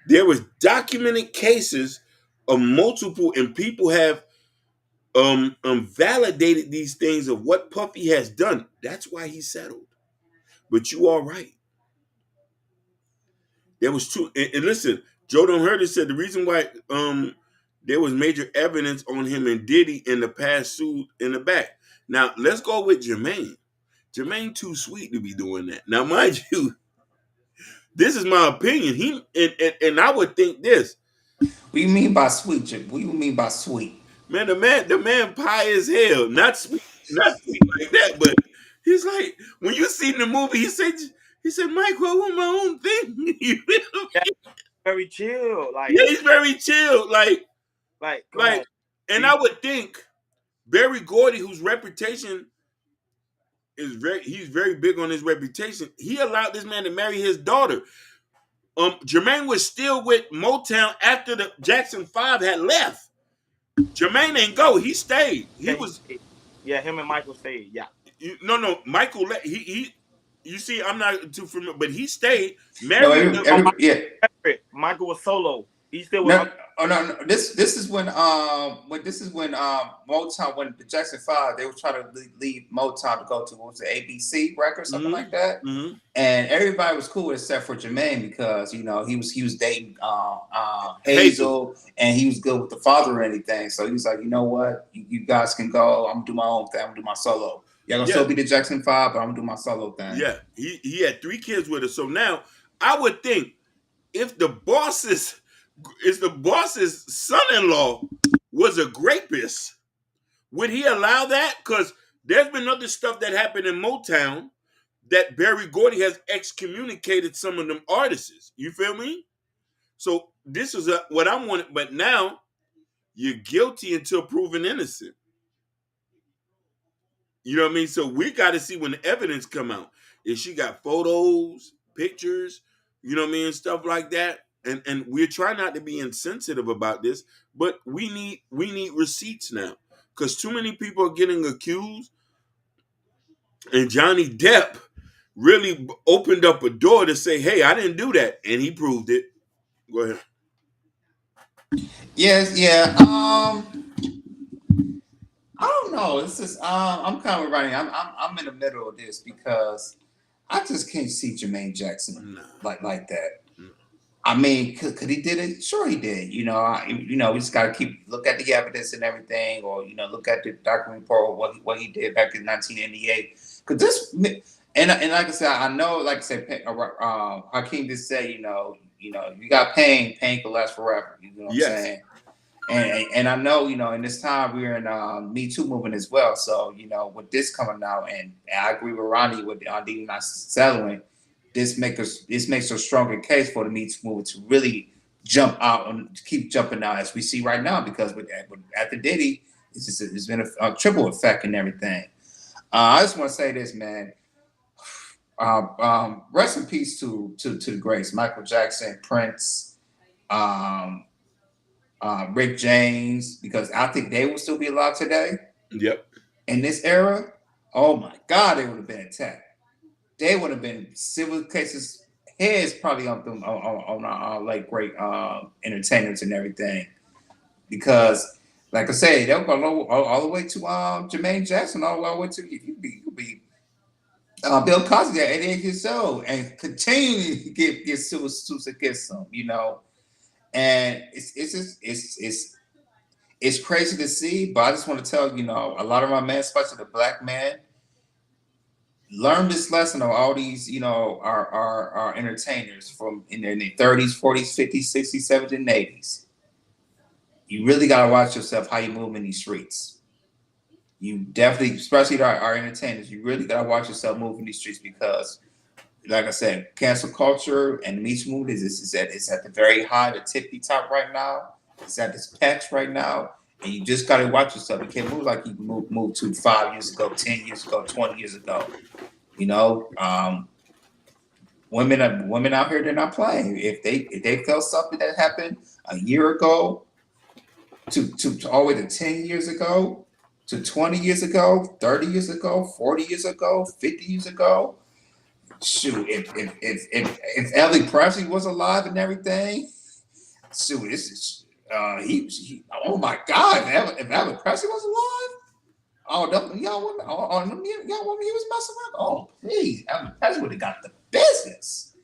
There was documented cases of multiple, and people have validated these things of what Puffy has done. That's why he settled. But you are right. There was two, and listen, Joe Don't Hurt It said the reason why there was major evidence on him and Diddy in the past suit in the back. Now let's go with Jermaine. Jermaine too sweet to be doing that. Now, mind you, this is my opinion. And I would think this. What do you mean by sweet, Jim? What do you mean by sweet? Man, the man pie as hell. Not sweet like that, but he's like, when you see the movie, he said, Michael, I want my own thing. You feel me? Yeah, very chill. Yeah, he's very chill. Come on. And I would think Barry Gordy, whose reputation he's very big on his reputation. He allowed this man to marry his daughter. Jermaine was still with Motown after the Jackson 5 had left. Jermaine ain't go. He stayed. Yeah, him and Michael stayed. Yeah. No. Michael, you see, I'm not too familiar, but he stayed. No, Married. yeah. Michael was solo. He still was. No. This is when Motown, when the Jackson 5, they were trying to leave Motown to go to, what was it, ABC record, something like that. Mm-hmm. And everybody was cool except for Jermaine, because he was dating Hazel, and he was good with the father or anything. So he was like, you know what, you guys can go. I'm gonna do my own thing. I'm gonna do my solo. Y'all gonna still be the Jackson 5, but I'm gonna do my solo thing. Yeah, he had 3 kids with her. So now I would think if the boss's son-in-law was a rapist, would he allow that? Because there's been other stuff that happened in Motown that Barry Gordy has excommunicated some of them artists. You feel me? So this is what I'm wanting. But now you're guilty until proven innocent. You know what I mean? So we got to see when the evidence come out. If she got photos, pictures, you know what I mean, stuff like that. And we're trying not to be insensitive about this, but we need receipts now, because too many people are getting accused, and Johnny Depp really opened up a door to say, "Hey, I didn't do that," and he proved it. Go ahead. Yes, yeah. I don't know. It's just I'm kind of writing. I'm in the middle of this because I just can't see Jermaine Jackson like that. I mean, could he did it? Sure, he did. We just got to look at the evidence and everything, or look at the document report, what he did back in 1988. Because this, and like I said, I know, like I said, Hakeem just said, you got pain can last forever. You know what I'm saying? And I know, in this time we're in Me Too movement as well. So, with this coming out, and I agree with Ronnie with Didi not settling. This makes a stronger case for the Me Too movement to really jump out and keep jumping out as we see right now, because after Diddy, it's been a triple effect and everything. I just want to say this, man. Rest in peace to the greats, Michael Jackson, Prince, Rick James, because I think they will still be alive today. Yep. In this era, oh my God, they would have been attacked. They would have been civil cases heads probably on them like great entertainers and everything because, like I say, they'll go all the way to Jermaine Jackson, all the way to you could be Bill Cosby at 88 years old and continue to get suits against them, you know. And it's just it's crazy to see, but I just want to tell you know a lot of my men, especially the black man, learn this lesson of all these you know our entertainers from in their 30s, 40s, 50s, 60s, 70s, and 80s. You really gotta watch yourself how you move in these streets. You definitely, especially our entertainers, you really gotta watch yourself move in these streets because like I said, cancel culture and the Me Too movement is at the very high, the tippy top right now. It's at this patch right now, and you just got to watch yourself. You can't move like you moved to 5 years ago, 10 years ago, 20 years ago. You know, women out here they're not playing. If they felt something that happened a year ago, to all the way to 10 years ago, to 20 years ago, 30 years ago, 40 years ago, 50 years ago. Shoot, if Elvis Presley was alive and everything, shoot, this is he oh my God, if Elvis Presley was alive, oh y'all want me he was messing around? Oh please, Elvis Presley would have got the business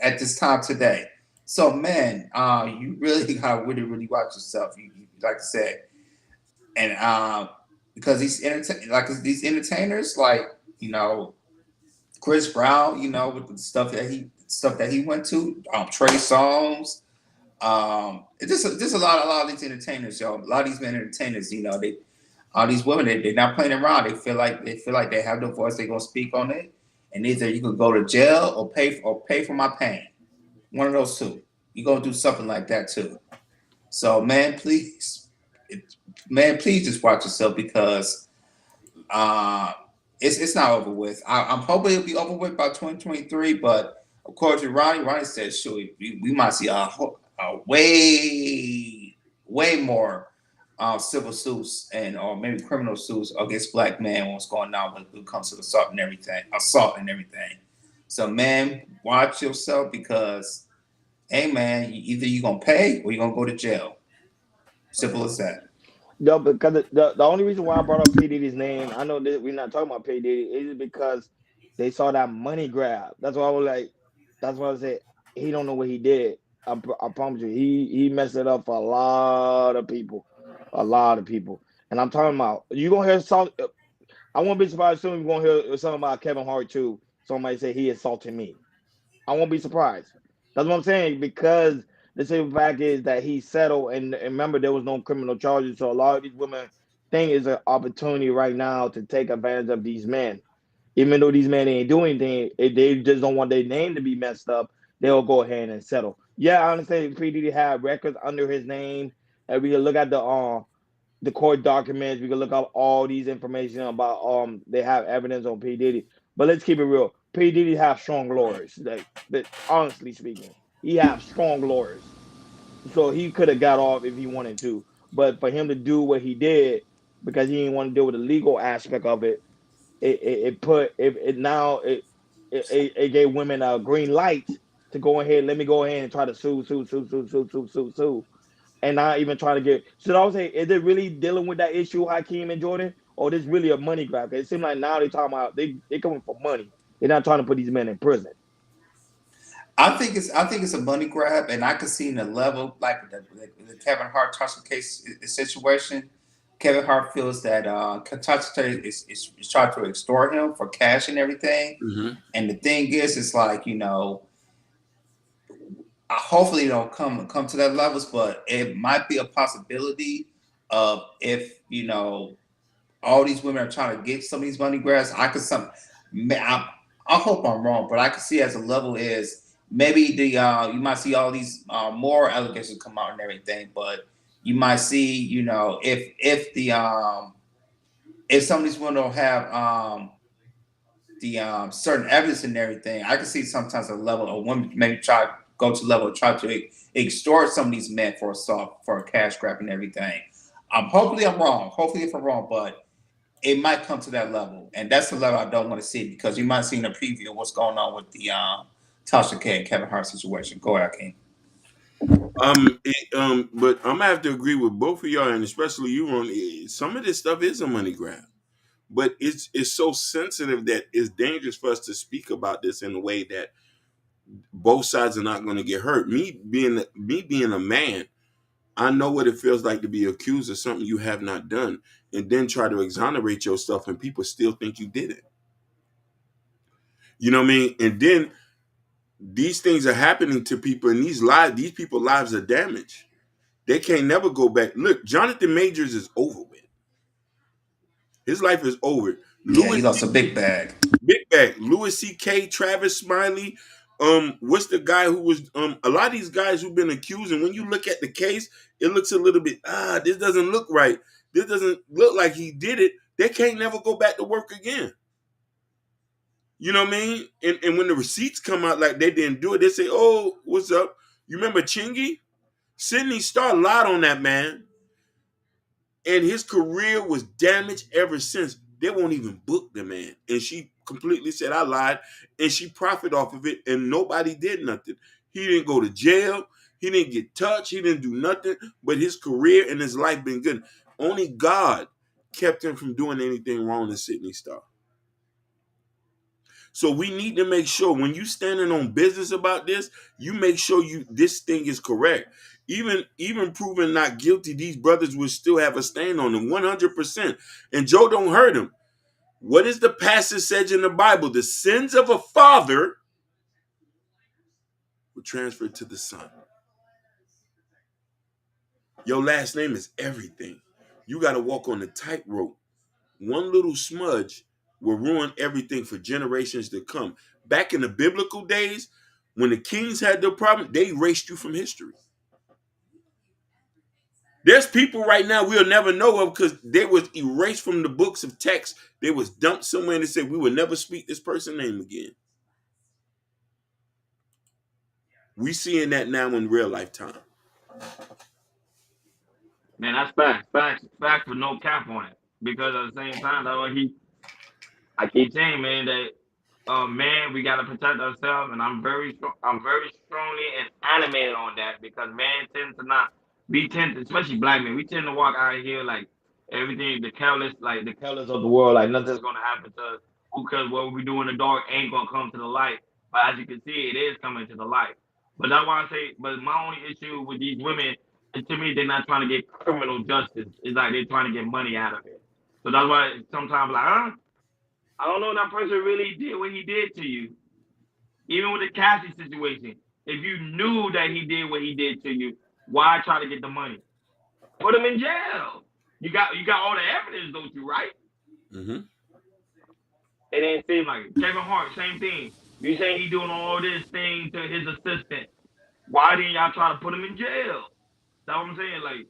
at this time today. So man, you really gotta really watch yourself. You like I said, and because these entertainers, like you know. Chris Brown, you know, with the stuff that he went to, Trey Songz, it's just a lot of these entertainers, yo. A lot of these men entertainers, you know, all these women, they're not playing around. They feel like they have the voice. They're gonna speak on it, and either you can go to jail or pay for my pain. One of those two. You're gonna do something like that too. So please just watch yourself because uh, it's not over with. I'm hoping it'll be over with by 2023, but of course, with Ronnie said, sure, we might see a way more civil suits and or maybe criminal suits against black men. What's going on when it comes to assault and everything. So, man, watch yourself because, hey, man, either you're gonna pay or you're gonna go to jail. Simple as that. No, because the only reason why I brought up P Diddy's name, I know that we're not talking about P Diddy, is because they saw that money grab. That's why I was like, that's why I said he don't know what he did. I promise you, he messed it up for a lot of people. And I'm talking about you gonna hear some. I won't be surprised soon. You're gonna hear something about Kevin Hart too. Somebody say he assaulted me. I won't be surprised. That's what I'm saying because the simple fact is that he settled, and remember there was no criminal charges, so a lot of these women think it's an opportunity right now to take advantage of these men. Even though these men ain't doing anything, if they just don't want their name to be messed up, they'll go ahead and settle. Yeah, I understand P Diddy had records under his name, and we can look at the court documents. We can look up all these information about they have evidence on P Diddy. But let's keep it real. P Diddy have strong lawyers. Like honestly speaking, he have strong lawyers. So he could have got off if he wanted to. But for him to do what he did because he didn't want to deal with the legal aspect of it, it put it now it gave women a green light to go ahead. Let me go ahead and try to sue, and not even trying to get. Should I say, is it really dealing with that issue, Hakeem and Jordan, or this really a money grab? It seems like now they talking about they coming for money. They're not trying to put these men in prison. I think it's a money grab, and I can see in the level like the Kevin Hart Tyson case situation. Kevin Hart feels that Tyson is trying to extort him for cash and everything. Mm-hmm. And the thing is, it's like you know, hopefully it don't come to that levels, but it might be a possibility of if you know all these women are trying to get some of these money grabs. I hope I'm wrong, but I can see as a level is maybe the you might see all these more allegations come out and everything, but you might see you know if some of these women don't have the certain evidence and everything, I can see sometimes a level of women maybe try go to level try to extort some of these men for assault for a cash grab and everything. Hopefully I'm wrong. Hopefully if I'm wrong, but it might come to that level, and that's the level I don't want to see because you might see in a preview of what's going on with the Tasha K and Kevin Hart situation. Go ahead, King. But I'm gonna have to agree with both of y'all, and especially you, Ron. Some of this stuff is a money grab, but it's so sensitive that it's dangerous for us to speak about this in a way that both sides are not going to get hurt. Me being a man, I know what it feels like to be accused of something you have not done, and then try to exonerate yourself, and people still think you did it. You know what I mean? And then these things are happening to people, and these people's lives are damaged. They can't never go back. Look, Jonathan Majors is over with. His life is over. Yeah, he Louis lost a big bag. Big Bag, Louis C.K., Travis Smiley. What's the guy who was a lot of these guys who've been accused, and when you look at the case, it looks a little bit, this doesn't look right. This doesn't look like he did it. They can't never go back to work again. You know what I mean? And when the receipts come out like they didn't do it, they say, oh, what's up? You remember Chingy? Sydney Starr lied on that man, and his career was damaged ever since. They won't even book the man. And she completely said, I lied. And she profited off of it, and nobody did nothing. He didn't go to jail. He didn't get touched. He didn't do nothing. But his career and his life been good. Only God kept him from doing anything wrong to Sydney Starr. So we need to make sure when you standing on business about this, you make sure this thing is correct. Even proven not guilty, these brothers will still have a stain on them 100%. And Joe don't hurt him. What is the passage said in the Bible? The sins of a father will transfer to the son. Your last name is everything. You got to walk on the tightrope. One little smudge will ruin everything for generations to come. Back in the biblical days, when the kings had their problem, they erased you from history. There's people right now we'll never know of because they was erased from the books of text. They was dumped somewhere and they said, we will never speak this person's name again. We seeing that now in real lifetime. Man, that's facts with no cap on it. Because at the same time, I keep saying, man, that man, we gotta protect ourselves, and I'm very strongly and animated on that because man tends to not be tempted, especially black men. We tend to walk out here like everything, the careless of the world, like nothing's gonna happen to us because what we do in the dark ain't gonna come to the light. But as you can see, it is coming to the light. But that's why I say, but my only issue with these women is to me they're not trying to get criminal justice. It's like they're trying to get money out of it. So that's why sometimes like, I don't know if that person really did what he did to you. Even with the Cassie situation, if you knew that he did what he did to you, why try to get the money? Put him in jail. You got all the evidence, don't you, right? Mm-hmm. It didn't seem like it. Kevin Hart, same thing. You saying he doing all this thing to his assistant. Why didn't y'all try to put him in jail? That's what I'm saying. Like,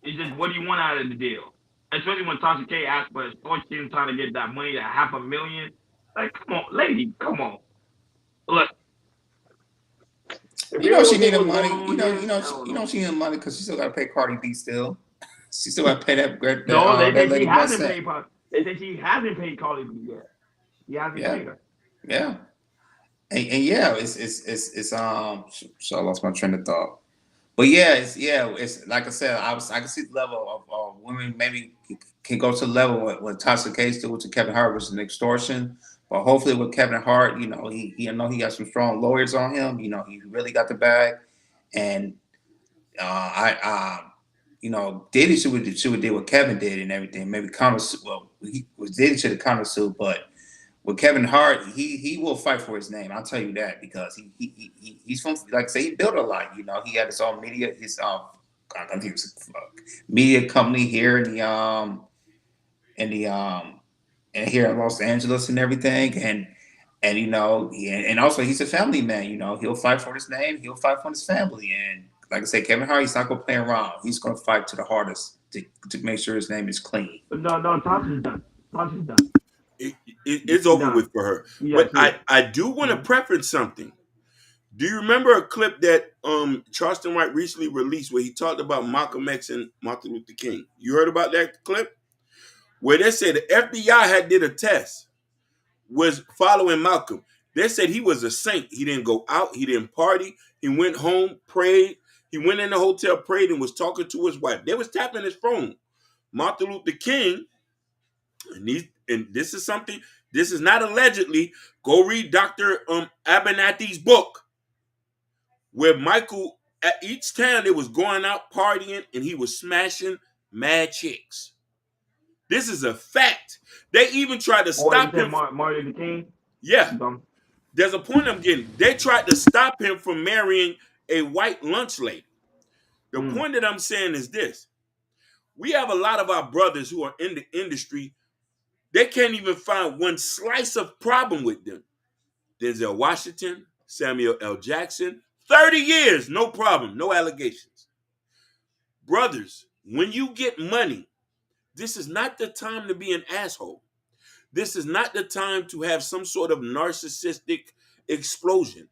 it's just what do you want out of the deal? Especially when Tasha K asked for extortion, trying to get that money, that $500,000. Like, come on, lady, come on. Look, if You know you she don't think needed what's money. going on You here, I don't know know. she needed money because she still got to pay Cardi B still. She still got to pay No, they that say she lady hasn't Bessette. paid. They say she hasn't paid Cardi B yet. He hasn't Yeah, paid her. yeah, and yeah, it's so I lost my train of thought. But yeah, it's like I said, I can see the level of women maybe can go to the level what Tasha K did with Kevin Hart was an extortion. But hopefully with Kevin Hart, you know, he I know he got some strong lawyers on him. You know, he really got the bag. And you know, Diddy should did what Kevin did and everything. Maybe Diddy should have countersued, but with Kevin Hart, he will fight for his name. I'll tell you that because he's from, like I say, he built a lot. You know, he had his own media, I think it was media company here in the and here in Los Angeles and everything, and you know, and also he's a family man. You know, he'll fight for his name, he'll fight for his family, and like I say, Kevin Hart, he's not gonna play around. He's gonna fight to the hardest to make sure his name is clean. But no, Tasha's done. Tasha's done. It's She over done. with for her. Yeah, But she is. I do want to Mhm. preference something. Do you remember a clip that Charleston White recently released where he talked about Malcolm X and Martin Luther King? You heard about that clip? Where they said the FBI had did a test, was following Malcolm. They said he was a saint. He didn't go out. He didn't party. He went home, prayed. He went in the hotel, prayed, and was talking to his wife. They was tapping his phone. Martin Luther King, and this is something, this is not allegedly. Go read Dr. Abernathy's book, where Michael, at each time they was going out partying and he was smashing mad chicks. This is a fact. They even tried to Or you stop said him. Martin Luther King? Yeah. There's a point I'm getting. They tried to stop him from marrying a white lunch lady. The point that I'm saying is this. We have a lot of our brothers who are in the industry. They can't even find one slice of problem with them. Denzel Washington, Samuel L. Jackson, 30 years, no problem, no allegations. Brothers, when you get money, this is not the time to be an asshole. This is not the time to have some sort of narcissistic explosion.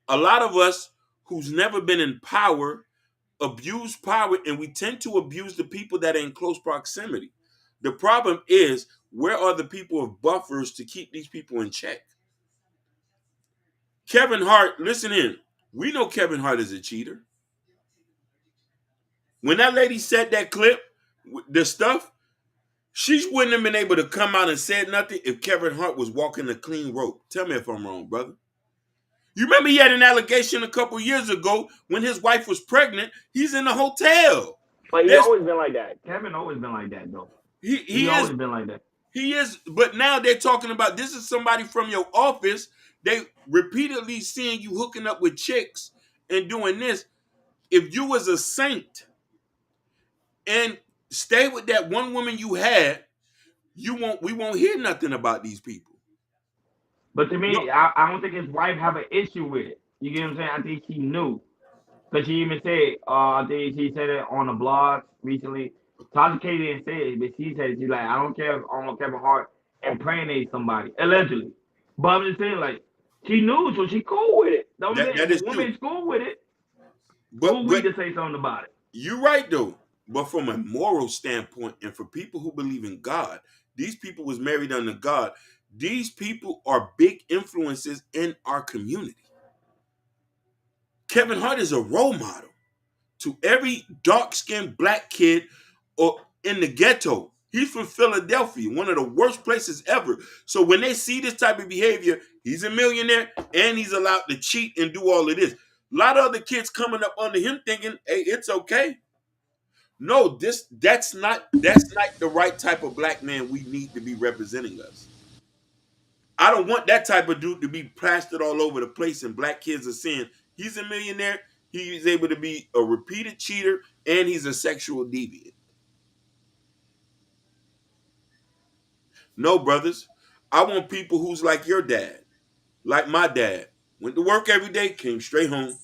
A lot of us who's never been in power abuse power, and we tend to abuse the people that are in close proximity. The problem is, where are the people of buffers to keep these people in check? Kevin Hart, listen in. We know Kevin Hart is a cheater. When that lady said that clip, the stuff, she wouldn't have been able to come out and say nothing if Kevin Hart was walking a clean rope. Tell me if I'm wrong, brother. You remember he had an allegation a couple years ago when his wife was pregnant. He's in a hotel. But he There's, always been like that. Kevin always been like that, though. he Always is. been like that. He is, but now they're talking about this is somebody from your office. They repeatedly seeing you hooking up with chicks and doing this. If you was a saint and stay with that one woman you had, we won't hear nothing about these people. But to No, me, I don't think his wife have an issue with it. You get what I'm saying? I think she knew. Because she even said, I think she said it on the blog recently. Tasha K didn't say it, but she said, she's like, I don't care if Kevin Hart impregnate somebody, allegedly. But I'm just saying, like, she knew, so she cool with it. Know what I'm saying? that If is a true. woman's cool with it, But who we to say something about it? you're right though. But from a moral standpoint, and for people who believe in God, these people was married under God. These people are big influences in our community. Kevin Hart is a role model to every dark-skinned black kid or in the ghetto. He's from Philadelphia, one of the worst places ever. So when they see this type of behavior, he's a millionaire and he's allowed to cheat and do all of this. A lot of other kids coming up under him thinking, hey, it's okay. No, that's not the right type of black man we need to be representing us. I don't want that type of dude to be plastered all over the place and black kids are saying he's a millionaire, he's able to be a repeated cheater, and he's a sexual deviant. No, brothers. I want people who's like your dad, like my dad. Went to work every day, came straight home,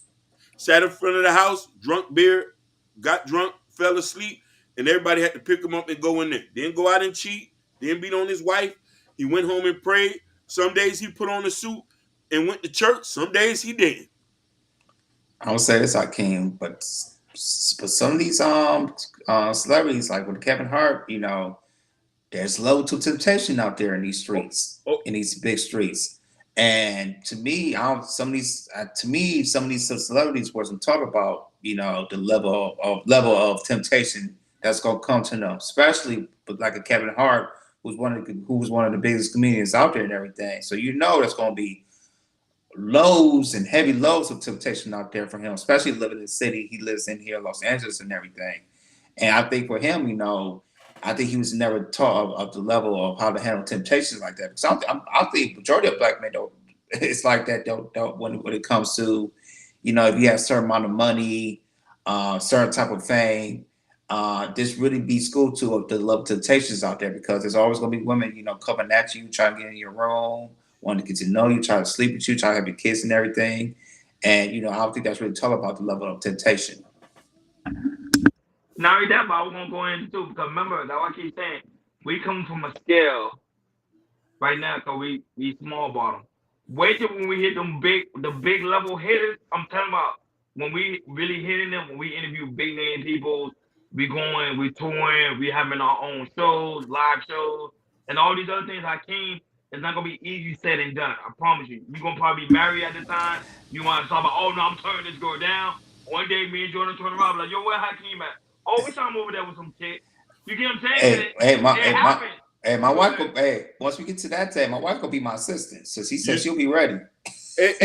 sat in front of the house, drunk beer, got drunk, fell asleep, and everybody had to pick him up and go in there. Didn't go out and cheat, didn't beat on his wife. He went home and prayed. Some days he put on a suit and went to church. Some days he didn't. I don't say this, I can, but some of these celebrities, like with Kevin Hart, you know, there's loads of temptation out there in these streets, in these big streets. And to me, some of these celebrities wasn't talking about, you know, the level of temptation that's gonna come to them, especially with like a Kevin Hart, who was one of the biggest comedians out there and everything. So you know there's gonna be loads and heavy loads of temptation out there for him, especially living in the city he lives in here, Los Angeles and everything. And I think for him, you know, I think he was never taught of the level of how to handle temptations like that. Because I think majority of black men don't. It's like that. Don't when it comes to, you know, if you have a certain amount of money, certain type of fame, this really be school to the level of temptations out there, because there's always going to be women, you know, coming at you, trying to get in your room, wanting to get to know you, trying to sleep with you, trying to have your kiss and everything. And you know, I don't think that's really taught about the level of temptation. Not only that, but I was gonna go into too, because remember, that I keep saying, we come from a scale right now, because we small bottom. Wait till when we hit the big level hitters. I'm talking about when we really hitting them, when we interview big name people, we touring, we having our own shows, live shows, and all these other things. Hakeem, It's not gonna be easy said and done. I promise you. You're gonna probably be married at the time. You want to talk about, oh no, I'm turning this girl down. One day, me and Jordan turn around, like, yo, where Hakeem at? Oh, we saw him over there with some chick. You get what I'm saying? Cause Hey, hey, my, it hey, my, happens. hey, my Go wife. ahead. Hey, once we get to that day, my wife gonna be my assistant. So she said You, she'll be ready. and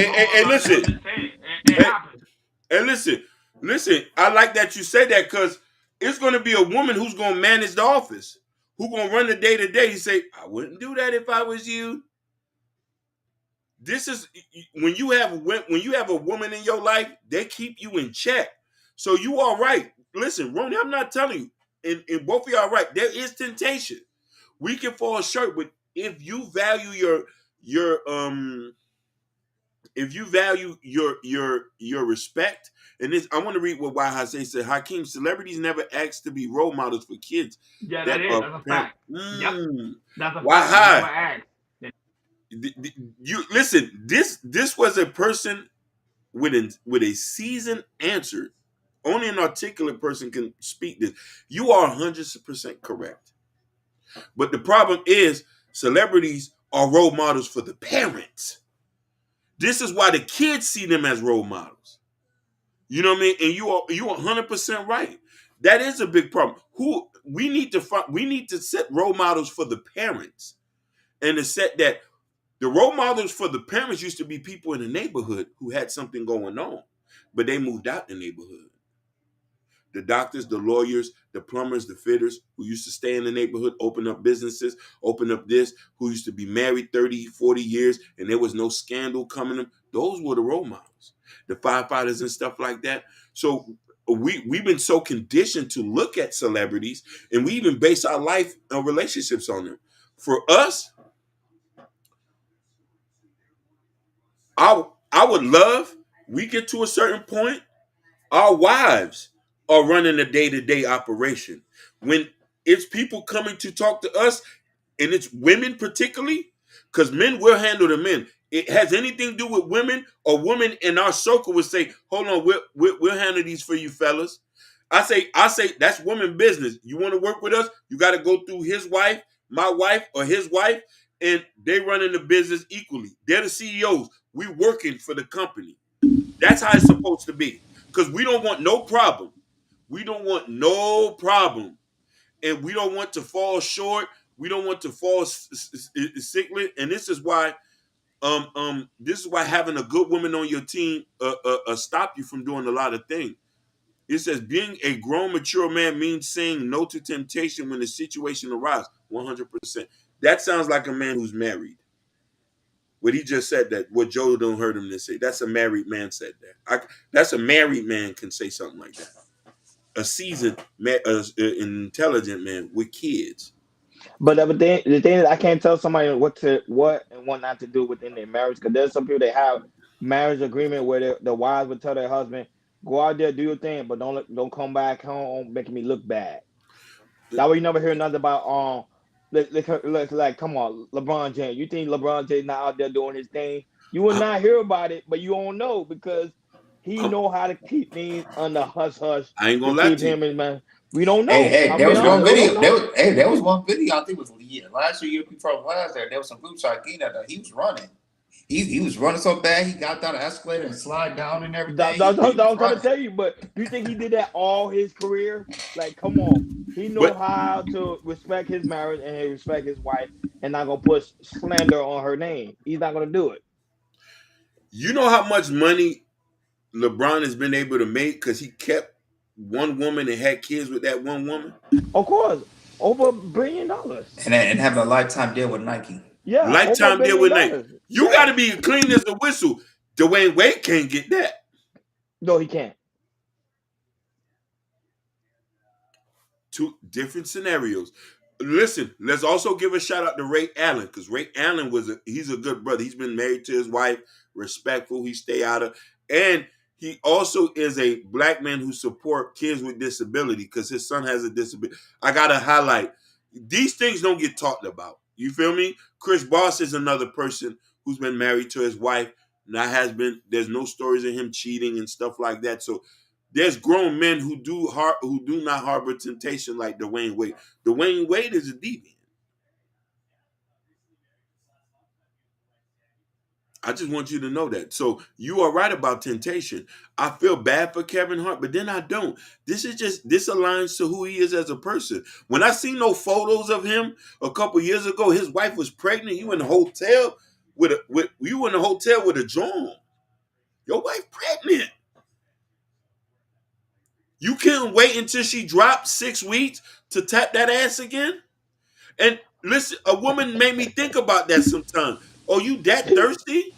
I'm listen, just saying, it and, happens. and listen. I like that you say that because it's going to be a woman who's going to manage the office, who going to run the day to day. You say, I wouldn't do that if I was you. This is when you have a woman in your life, they keep you in check. So you are right. Listen, Ronnie, I'm not telling you, and both of y'all are right. There is temptation. We can fall short, but if you value your if you value your respect, and this I want to read what Wahase said. Hakeem, celebrities never asked to be role models for kids Yeah, that that is. are That's a parent. fact. Yep, that's a fact. They never Why? ask. You listen. This was a person with a seasoned answer. Only an articulate person can speak this. You are 100% correct. But the problem is, celebrities are role models for the parents. This is why the kids see them as role models. You know what I mean? And you are 100% right. That is a big problem. Who we need to set role models for the parents, and to set that the role models for the parents used to be people in the neighborhood who had something going on, but they moved out the neighborhood. The doctors, the lawyers, the plumbers, the fitters who used to stay in the neighborhood, open up businesses, open up this, who used to be married 30, 40 years and there was no scandal coming them. Those were the role models. The firefighters and stuff like that. So we've been so conditioned to look at celebrities, and we even base our life and relationships on them. For us, I would love, we get to a certain point, our wives are running a day-to-day operation. When it's people coming to talk to us, and it's women particularly, because men will handle the men. It has anything to do with women, or women in our circle would say, hold on, we'll handle these for you fellas. I say that's woman business. You want to work with us, you got to go through his wife, my wife, or his wife, and they running the business equally. They're the CEOs. We working for the company. That's how it's supposed to be. Because we don't want no problem. We don't want no problem. And we don't want to fall short. We don't want to fall sickly. And this is why having a good woman on your team stop you from doing a lot of things. It says being a grown, mature man means saying no to temptation when the situation arises. 100%. That sounds like a man who's married. What he just said, that what Joe don't heard him to say. That's a married man said that. That's a married man can say something like that. A seasoned, intelligent man with kids. But the thing is, I can't tell somebody what and what not to do within their marriage, because there's some people that have marriage agreement where the wives would tell their husband, "Go out there, do your thing, but don't come back home making me look bad." That way, you never hear nothing about like come on, LeBron James. You think LeBron James not out there doing his thing? You will I, not hear about it, but you don't know because he I'm, know how to keep things under hush hush I ain't to gonna lie keep to you. him in man. We don't Hey, know. hey, I'm there being was one honest. We don't video. know. There was one video. I think it was last year, year before last. There was some group shot getting that he was running. He was running so bad he got down the escalator and slide down and everything. He That was I'm trying to running. tell you, but do you think he did that all his career? Like, come on, he know But how to respect his marriage and he respect his wife, and not gonna put slander on her name. He's not gonna do it. you know how much money LeBron has been able to make because he kept one woman and had kids with that one woman? Of course, over $1 billion. And having a lifetime deal with Nike. Yeah, over a Lifetime deal billion with Nike. dollars. You got Yes. to be clean as a whistle. Dwayne Wade can't get that. No, he can't. Two different scenarios. Listen, let's also give a shout out to Ray Allen, because Ray Allen he's a good brother. He's been married to his wife, respectful. He stay out of, and he also is a black man who support kids with disability because his son has a disability. I gotta highlight these things don't get talked about. You feel me? Chris Boss is another person who's been married to his wife. There's no stories of him cheating and stuff like that. So there's grown men who do not harbor temptation like Dwayne Wade. Dwayne Wade is a deviant. I just want you to know that. So you are right about temptation. I feel bad for Kevin Hart, but then I don't. This aligns to who he is as a person. When I see no photos of him a couple years ago, his wife was pregnant. You in a hotel with a John. Your wife pregnant. You couldn't wait until she dropped 6 weeks to tap that ass again? And listen, a woman made me think about that sometimes. Oh, you that thirsty?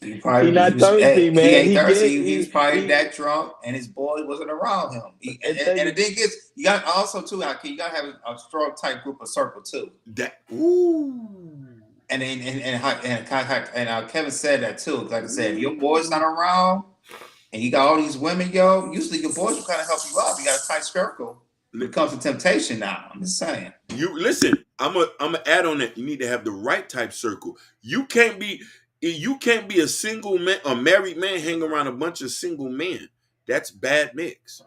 He He probably not thirsty, he man. ain't He get thirsty. He was probably he that drunk, and his boy wasn't around him. and And the take thing is, you got also too. You got to have a strong, tight group of circle too. That ooh. And Kevin said that too. Like I said, if your boy's not around, and you got all these women, yo, usually your boys will kind of help you out. You got a tight circle when it comes to temptation. Now, I'm just saying. You listen. I'm a add on that. You need to have the right type circle. You can't be a single man, a married man, hang around a bunch of single men. That's bad mix.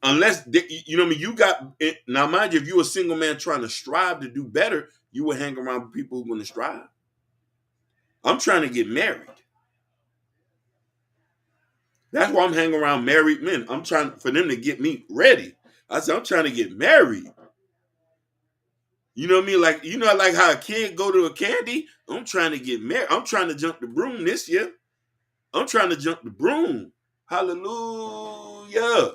Unless you know what I mean. You got now, mind you, if you're a single man trying to strive to do better, you will hang around people who are going to strive. I'm trying to get married. That's why I'm hanging around married men. I'm trying for them to get me ready. I said I'm trying to get married. You know what I mean? Like, you know, like how a kid go to a candy. I'm trying to get married. I'm trying to jump the broom this year. I'm trying to jump the broom. Hallelujah.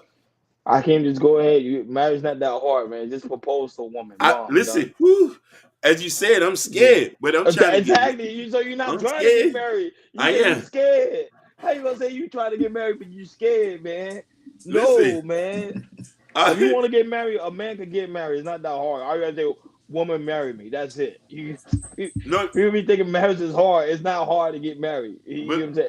I can't just go ahead. Marriage not that hard, man. Just propose to a woman. I Bomb done. listen. Whew, as you said, I'm Yeah. scared, but I'm trying to get. Exactly. So you're not I'm trying to get scared. married. You I say you am. scared. How you gonna say you trying to get married but you scared, man? Listen. No, man. If you I, want to get married, a man can get married. It's not that hard. All you gotta say, woman, marry me. That's it. no, People be thinking marriage is hard. It's not hard to get married. You know what but I'm saying?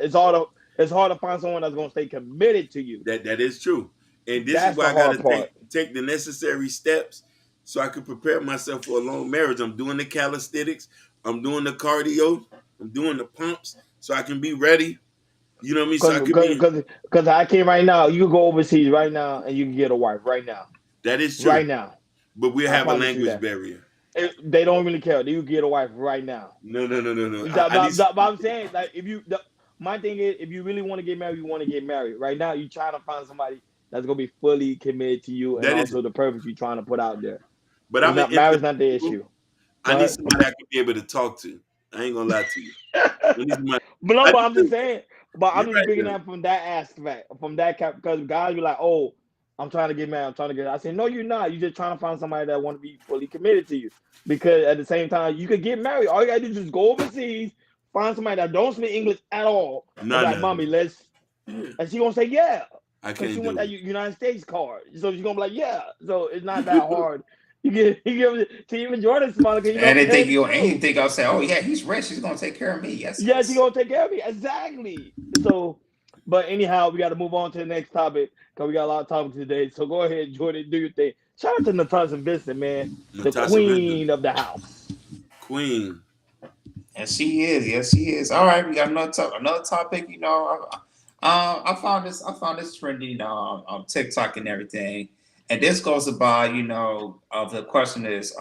It's hard to find someone that's gonna stay committed to you. that is true, and this is That's why the I got hard to part. take the necessary steps so I can prepare myself for a long marriage. I'm doing the calisthenics. I'm doing the cardio. I'm doing the pumps so I can be ready. You know what I mean? So Cause, I could cause, be. cause, cause I can right now. You can go overseas right now and you can get a wife right now. That is true, Right now. but we I have a promise you language that. barrier. They don't really care. You get a wife right now. No, no, no, no, no. I need. But I'm saying, like, my thing is, if you really want to get married, you want to get married. Right now, you're trying to find somebody that's gonna be fully committed to you and That is, also the purpose you're trying to put out there. but It's I'm an not marriage, not the individual. issue. I Go need ahead. somebody I can be able to talk to. I ain't gonna lie to you. I need somebody. But no, I but I'm just do. saying. But I'm You're just right bringing there. that from that aspect, from that cap, because guys be like, "Oh, I'm trying to get married. I'm trying to get." I say, "No, you're not. You're just trying to find somebody that want to be fully committed to you." Because at the same time, you could get married. All you gotta do is just go overseas, find somebody that don't speak English at all, and No, be like, no, "Mommy, no. let's." And she gonna say, "Yeah," I because she can't want that do United States card. So she's gonna be like, "Yeah." So it's not that hard. You give to even Jordan smiling because you know And they tell think the you, and you truth. think I'll say, oh yeah, he's rich. He's gonna take care of me. Yes, Yeah, she yes. gonna take care of me. Exactly. So, but anyhow, we got to move on to the next topic because we got a lot of topics today. So go ahead, Jordan, do your thing. Shout out to Natasha Vincent, man, the Natasha Vincent, queen of the house. Queen. And she is. Yes, she is. All right, we got another topic. You know, I found this trending on TikTok and everything. And this goes about, you know, the question is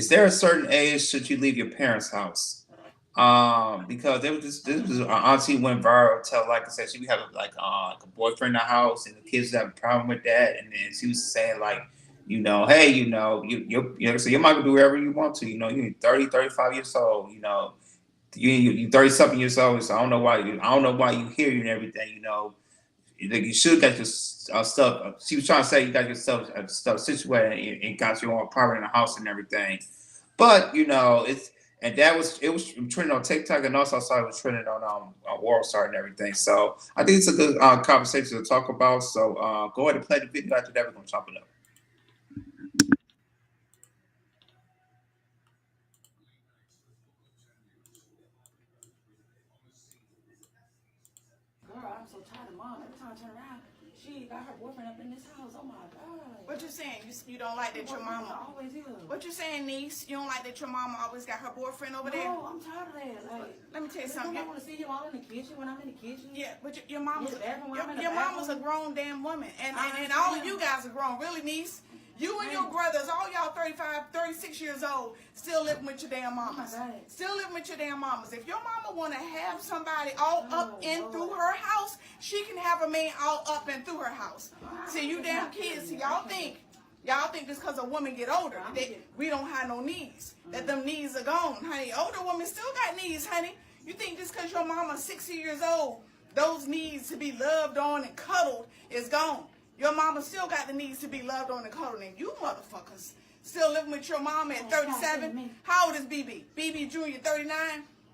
there a certain age should you leave your parents' house? Because there was this was auntie went viral. Tell like I said, she had like a boyfriend in the house, and the kids have a problem with that. And then she was saying like, you know, hey, you know, so you might do whatever you want to. You know, you're 30, 35 years old. You know, you 30 something years old. So I don't know why you here and everything. You know, like you should get your stuff. She was trying to say you got your stuff situated and got your own property in the house and everything. But you know, it was trending on TikTok, and also I saw it was trending on World Star and everything. So I think it's a good conversation to talk about. So go ahead and play the video after that. We're gonna chop it up. Girl, I'm so tired of mom. Every time I turn around, she got her boyfriend up in this house. Oh my god. What you saying? You don't like that your mama always here. What you saying, niece? You don't like that your mama always got her boyfriend over there? No, I'm tired of that. Like, let me tell you something. I want to see him all in the kitchen when I'm in the kitchen. Yeah, but your mama's your your mama's a grown damn woman, and all of you guys are grown, really, niece. You and your brothers, all y'all 35, 36 years old, still living with your damn mamas. Still living with your damn mamas. If your mama want to have somebody all up and through her house, she can have a man all up and through her house. See, you damn kids, see, y'all think just because a woman get older, that we don't have no needs, that them needs are gone, honey. Older women still got needs, honey. You think just because your mama's 60 years old, those needs to be loved on and cuddled is gone. Your mama still got the needs to be loved on and cuddled, and you motherfuckers still living with your mama at 37. How old is BB? BB Jr. 39.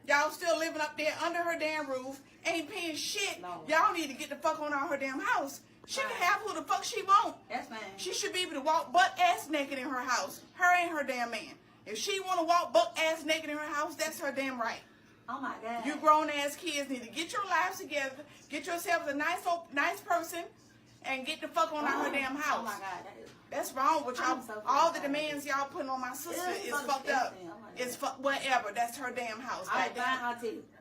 Y'all still living up there under her damn roof, ain't paying shit. Y'all need to get the fuck on out her damn house. She can have who the fuck she want. That's fine. She should be able to walk butt ass naked in her house. Her ain't her damn man. If she want to walk butt ass naked in her house, that's her damn right. Oh my God. You grown ass kids need to get your lives together, get yourselves a nice person, and get the fuck on out her damn house. Oh my God, that's wrong with y'all. All the demands y'all putting on my sister is fucked up. It's whatever. That's her damn house.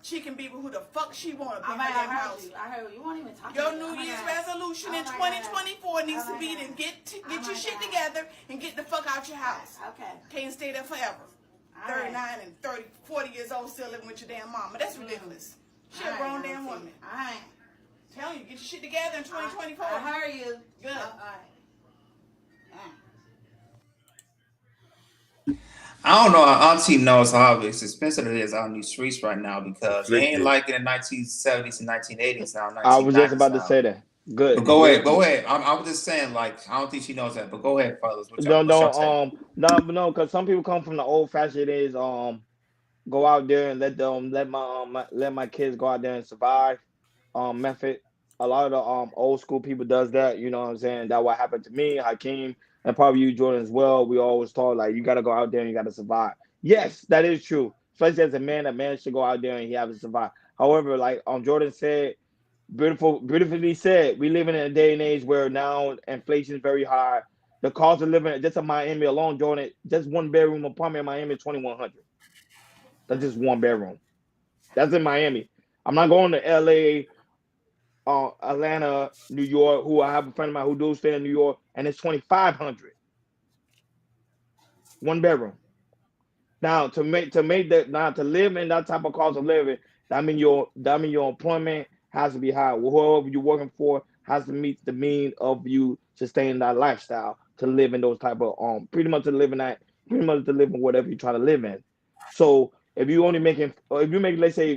She can be with who the fuck she want to be in her damn house. I heard you won't even talk. Your New Year's resolution in 2024 needs to be to get your shit together and get the fuck out your house. Okay. Can't stay there forever. 39 and 30, 40 years old still living with your damn mama. That's ridiculous. She a grown damn woman. All right. Tell you, get your shit together in 2024. I heard you. Good. I don't know. Our auntie knows how expensive it is out in these streets right now because they ain't Afflicted. like it in 1970s and 1980s now. 1990s I was just about to now. say that. Good. But go ahead. I was just saying, like, I don't think she knows that. But go ahead, fellas. What y'all No, because some people come from the old fashioned days. Go out there and let my kids go out there and survive. Method. A lot of the old school people does that. You know what I'm saying? That what happened to me, Hakeem, and probably you, Jordan, as well. We always taught like you got to go out there and you got to survive. Yes, that is true. Especially as a man should go out there and he have to survive. However, like Jordan said, beautifully said, we live in a day and age where now inflation is very high. The cost of living just in Miami alone, Jordan, just one bedroom apartment in Miami is 2,100. That's just one bedroom. That's in Miami. I'm not going to LA, Atlanta, New York, who I have a friend of mine who do stay in New York, and it's 2,500. One bedroom. Now to live in that type of cost of living, that mean your employment has to be high. Whoever you're working for has to meet the mean of you sustaining that lifestyle to live in those type of pretty much to live in whatever you try to live in. So if you only making if you make, let's say,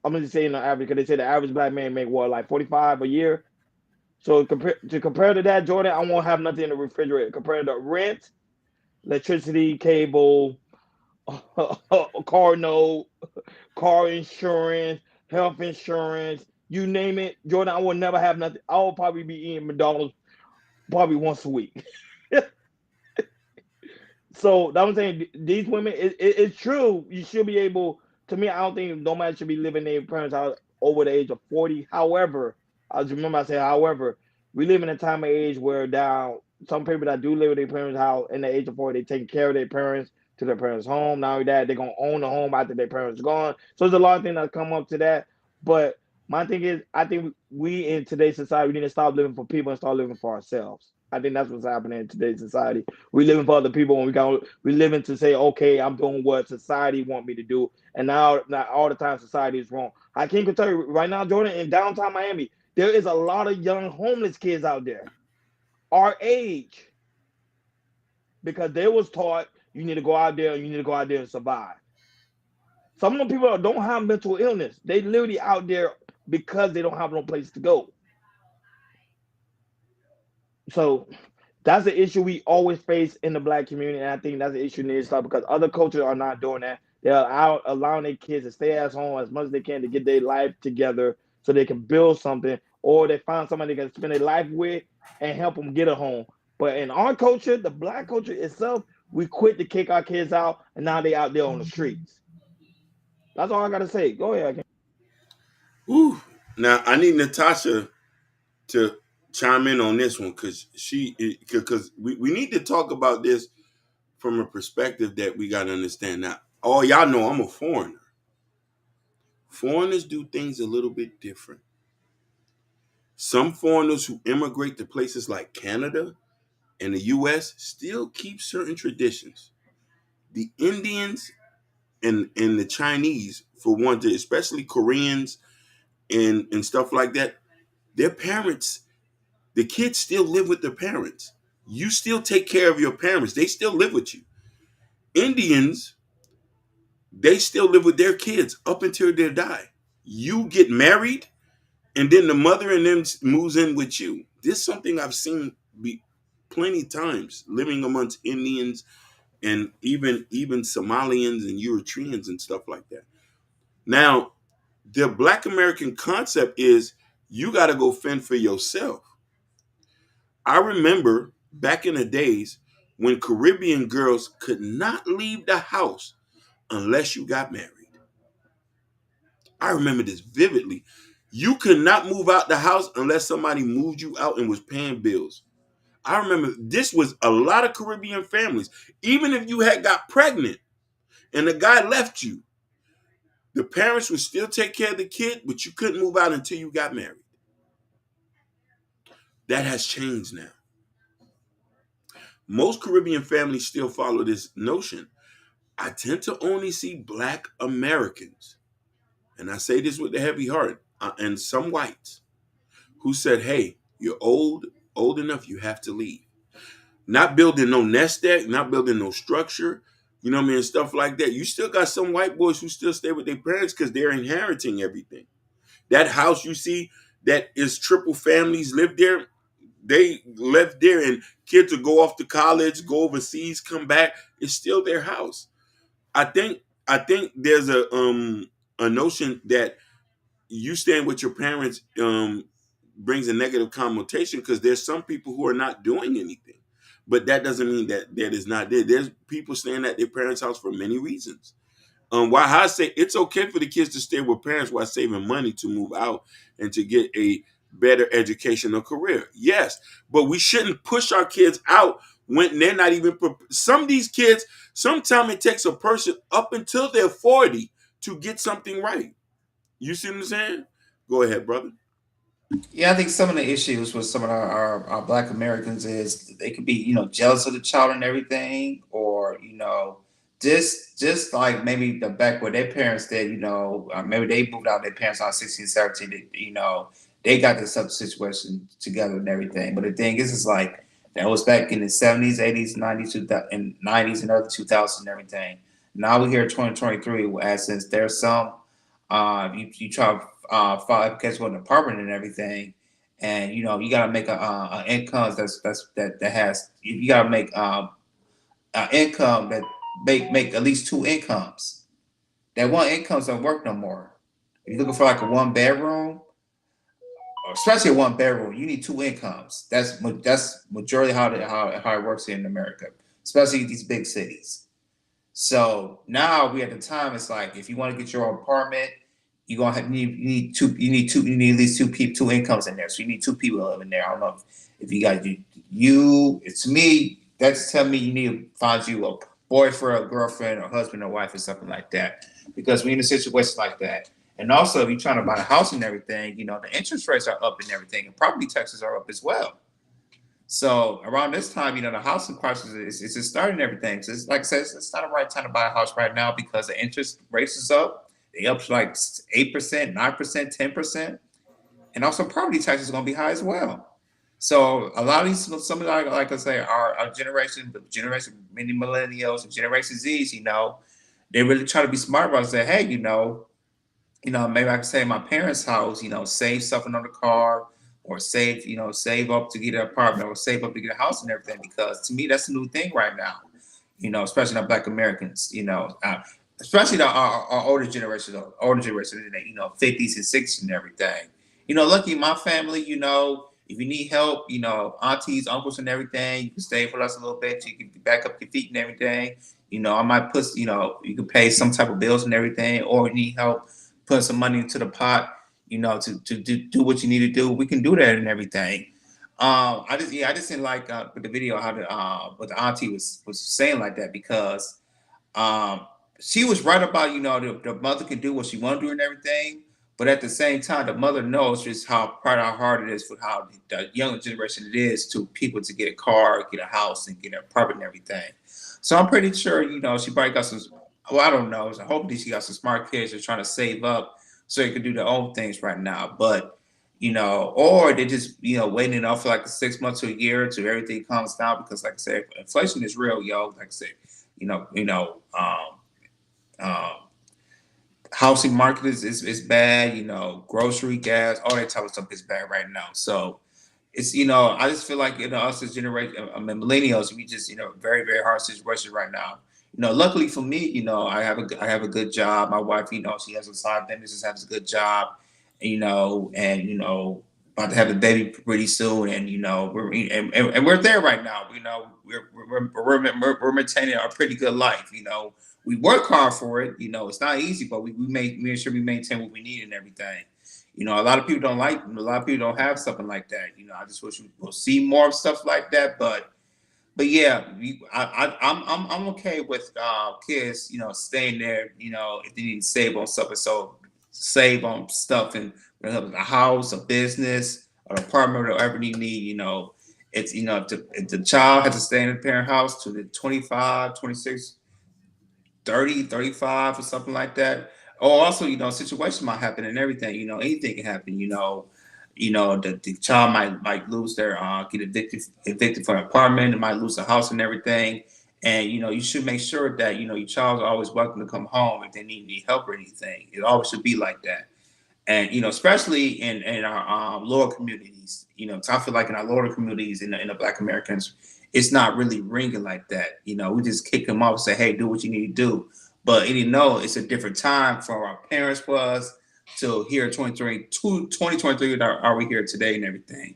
I'm gonna just say in the average, because they say the average black man make what, like 45 a year. So compare to that, Jordan, I won't have nothing in the refrigerator. Compared to rent, electricity, cable, car note, car insurance, health insurance, you name it, Jordan, I will never have nothing. I will probably be eating McDonald's probably once a week. So that I'm saying, these women, it's true. You should be able. To me, I don't think no man should be living in their parents' house over the age of 40. However, I just remember I said, however, we live in a time of age where now some people that do live in their parents' house in the age of 40, they taking care of their parents to their parents' home. Not only that, they're gonna own the home after their parents are gone. So there's a lot of things that come up to that. But my thing is, I think we in today's society, we need to stop living for people and start living for ourselves. I think that's what's happening in today's society. We living for other people, and we living to say, okay, I'm doing what society want me to do, and now not all the time society is wrong. I can tell you right now, Jordan, in downtown Miami, there is a lot of young homeless kids out there, our age, because they was taught you need to go out there and you need to go out there and survive. Some of the people don't have mental illness. They literally out there because they don't have no place to go. So that's the issue we always face in the black community, and I think that's the issue needs to stop because other cultures are not doing that. They're allowing their kids to stay at home as much as they can to get their life together so they can build something, or they find somebody they can spend their life with and help them get a home. But in our culture, the black culture itself, we quit to kick our kids out, and now they out there on the streets. That's all I gotta say. Go ahead. Ooh. Now I need Natasha to chime in on this one because we need to talk about this from a perspective that we got to understand. Now, all y'all know I'm a foreigner. Foreigners do things a little bit different. Some foreigners who immigrate to places like Canada and the U.S. still keeps certain traditions. The Indians and the Chinese, for one, especially Koreans and stuff like that, their parents, the kids still live with their parents. You still take care of your parents. They still live with you. Indians, they still live with their kids up until they die. You get married, and then the mother and them moves in with you. This is something I've seen be plenty times living amongst Indians and even Somalians and Eritreans and stuff like that. Now, the Black American concept is you got to go fend for yourself. I remember back in the days when Caribbean girls could not leave the house unless you got married. I remember this vividly. You could not move out the house unless somebody moved you out and was paying bills. I remember this was a lot of Caribbean families. Even if you had got pregnant and the guy left you, the parents would still take care of the kid, but you couldn't move out until you got married. That has changed now. Most Caribbean families still follow this notion. I tend to only see Black Americans, and I say this with a heavy heart, and some whites, who said, hey, you're old enough, you have to leave. Not building no nest egg, not building no structure, you know what I mean, stuff like that. You still got some white boys who still stay with their parents because they're inheriting everything. That house you see that is triple families live there, they left there and kids will go off to college, go overseas, come back. It's still their house. I think there's a notion that you staying with your parents brings a negative connotation because there's some people who are not doing anything. But that doesn't mean that is not there. There's people staying at their parents' house for many reasons. Why I say it's okay for the kids to stay with parents while saving money to move out and to get a better education or career. Yes, but we shouldn't push our kids out when they're not even. Some of these kids, sometimes it takes a person up until they're 40 to get something right. You see what I'm saying? Go ahead, brother. Yeah, I think some of the issues with some of our Black Americans is they could be, jealous of the child and everything, or, just like maybe the back where their parents did, maybe they moved out their parents on 16, 17, they got this sub situation together and everything. But the thing is like, that was back in the 70s, 80s, 90s, and 90s and early 2000s and everything. Now we're here in 2023, as since there's some, you try to file application for an apartment and everything, and you gotta make a income that has you gotta make an income that make at least two incomes. That one income don't work no more. If you're looking for like a one bedroom, or especially a one bedroom, you need two incomes. That's majority how it works here in America, especially these big cities. So now we at the time, it's like if you want to get your own apartment, you gonna have, you need at least two people, two incomes in there. So you need two people living there. I don't know if you guys it's me. That's telling me you need to find you a boyfriend, or girlfriend, or husband, or wife, or something like that. Because we're in a situation like that. And also, if you're trying to buy a house and everything, the interest rates are up and everything, and property taxes are up as well. So around this time, the housing crisis is just starting everything. So it's like I said, it's not the right time to buy a house right now because the interest rates is up. They up to like 8%, 9%, 10%. And also property taxes are going to be high as well. So a lot of these, some of like I say, our generation, many millennials and Generation Zs, they really try to be smart about it and say, hey, maybe I can stay in my parents' house, save something on the car, or save up to get an apartment, or save up to get a house and everything. Because to me, that's a new thing right now, especially the Black Americans, especially our older generation, in the 50s and 60s and everything. Lucky my family, if you need help, aunties, uncles and everything, you can stay for us a little bit. You can back up your feet and everything. I might put, you can pay some type of bills and everything, or you need help putting some money into the pot, to do what you need to do. We can do that and everything. I just didn't like with the video how what the auntie was saying like that, because she was right about, the mother can do what she want to do and everything, But at the same time, the mother knows just how how hard it is for how the younger generation it is to people to get a car, get a house, and get an apartment and everything. So I'm pretty sure, she probably got some. Well, I don't know. So hopefully she got some smart kids that's trying to save up so they can do their own things right now. But or they just waiting it out for like 6 months to a year till everything calms down because, like I said, inflation is real, yo. Like I said, um, housing market is bad. Grocery, gas, all that type of stuff is bad right now. So it's I just feel like us as generation, millennials, we just very very hard situation right now. Luckily for me, I have a good job. My wife, she has a side business, has a good job, and about to have a baby pretty soon, and we're there right now. We're maintaining a pretty good life. We work hard for it. It's not easy, but we make sure we maintain what we need and everything. A lot of people don't a lot of people don't have something like that. I just wish we'll see more of stuff like that. But yeah, I'm okay with kids, staying there, if they need to save on stuff, and so save on stuff and a house, a business, an apartment, whatever they need. It's if the child has to stay in the parent house to the 25, 26, 30, 35, or something like that. Or also, situation might happen and everything. Anything can happen. The child might lose their get evicted from an apartment, and might lose a house and everything. And you should make sure that your child's always welcome to come home if they need help or anything. It always should be like that. And especially in our lower communities, 'cause I feel like in our lower communities, in the Black Americans, it's not really ringing like that. We just kick them off and say, "Hey, do what you need to do." But it's a different time from our parents was till here 2023 are we here today and everything.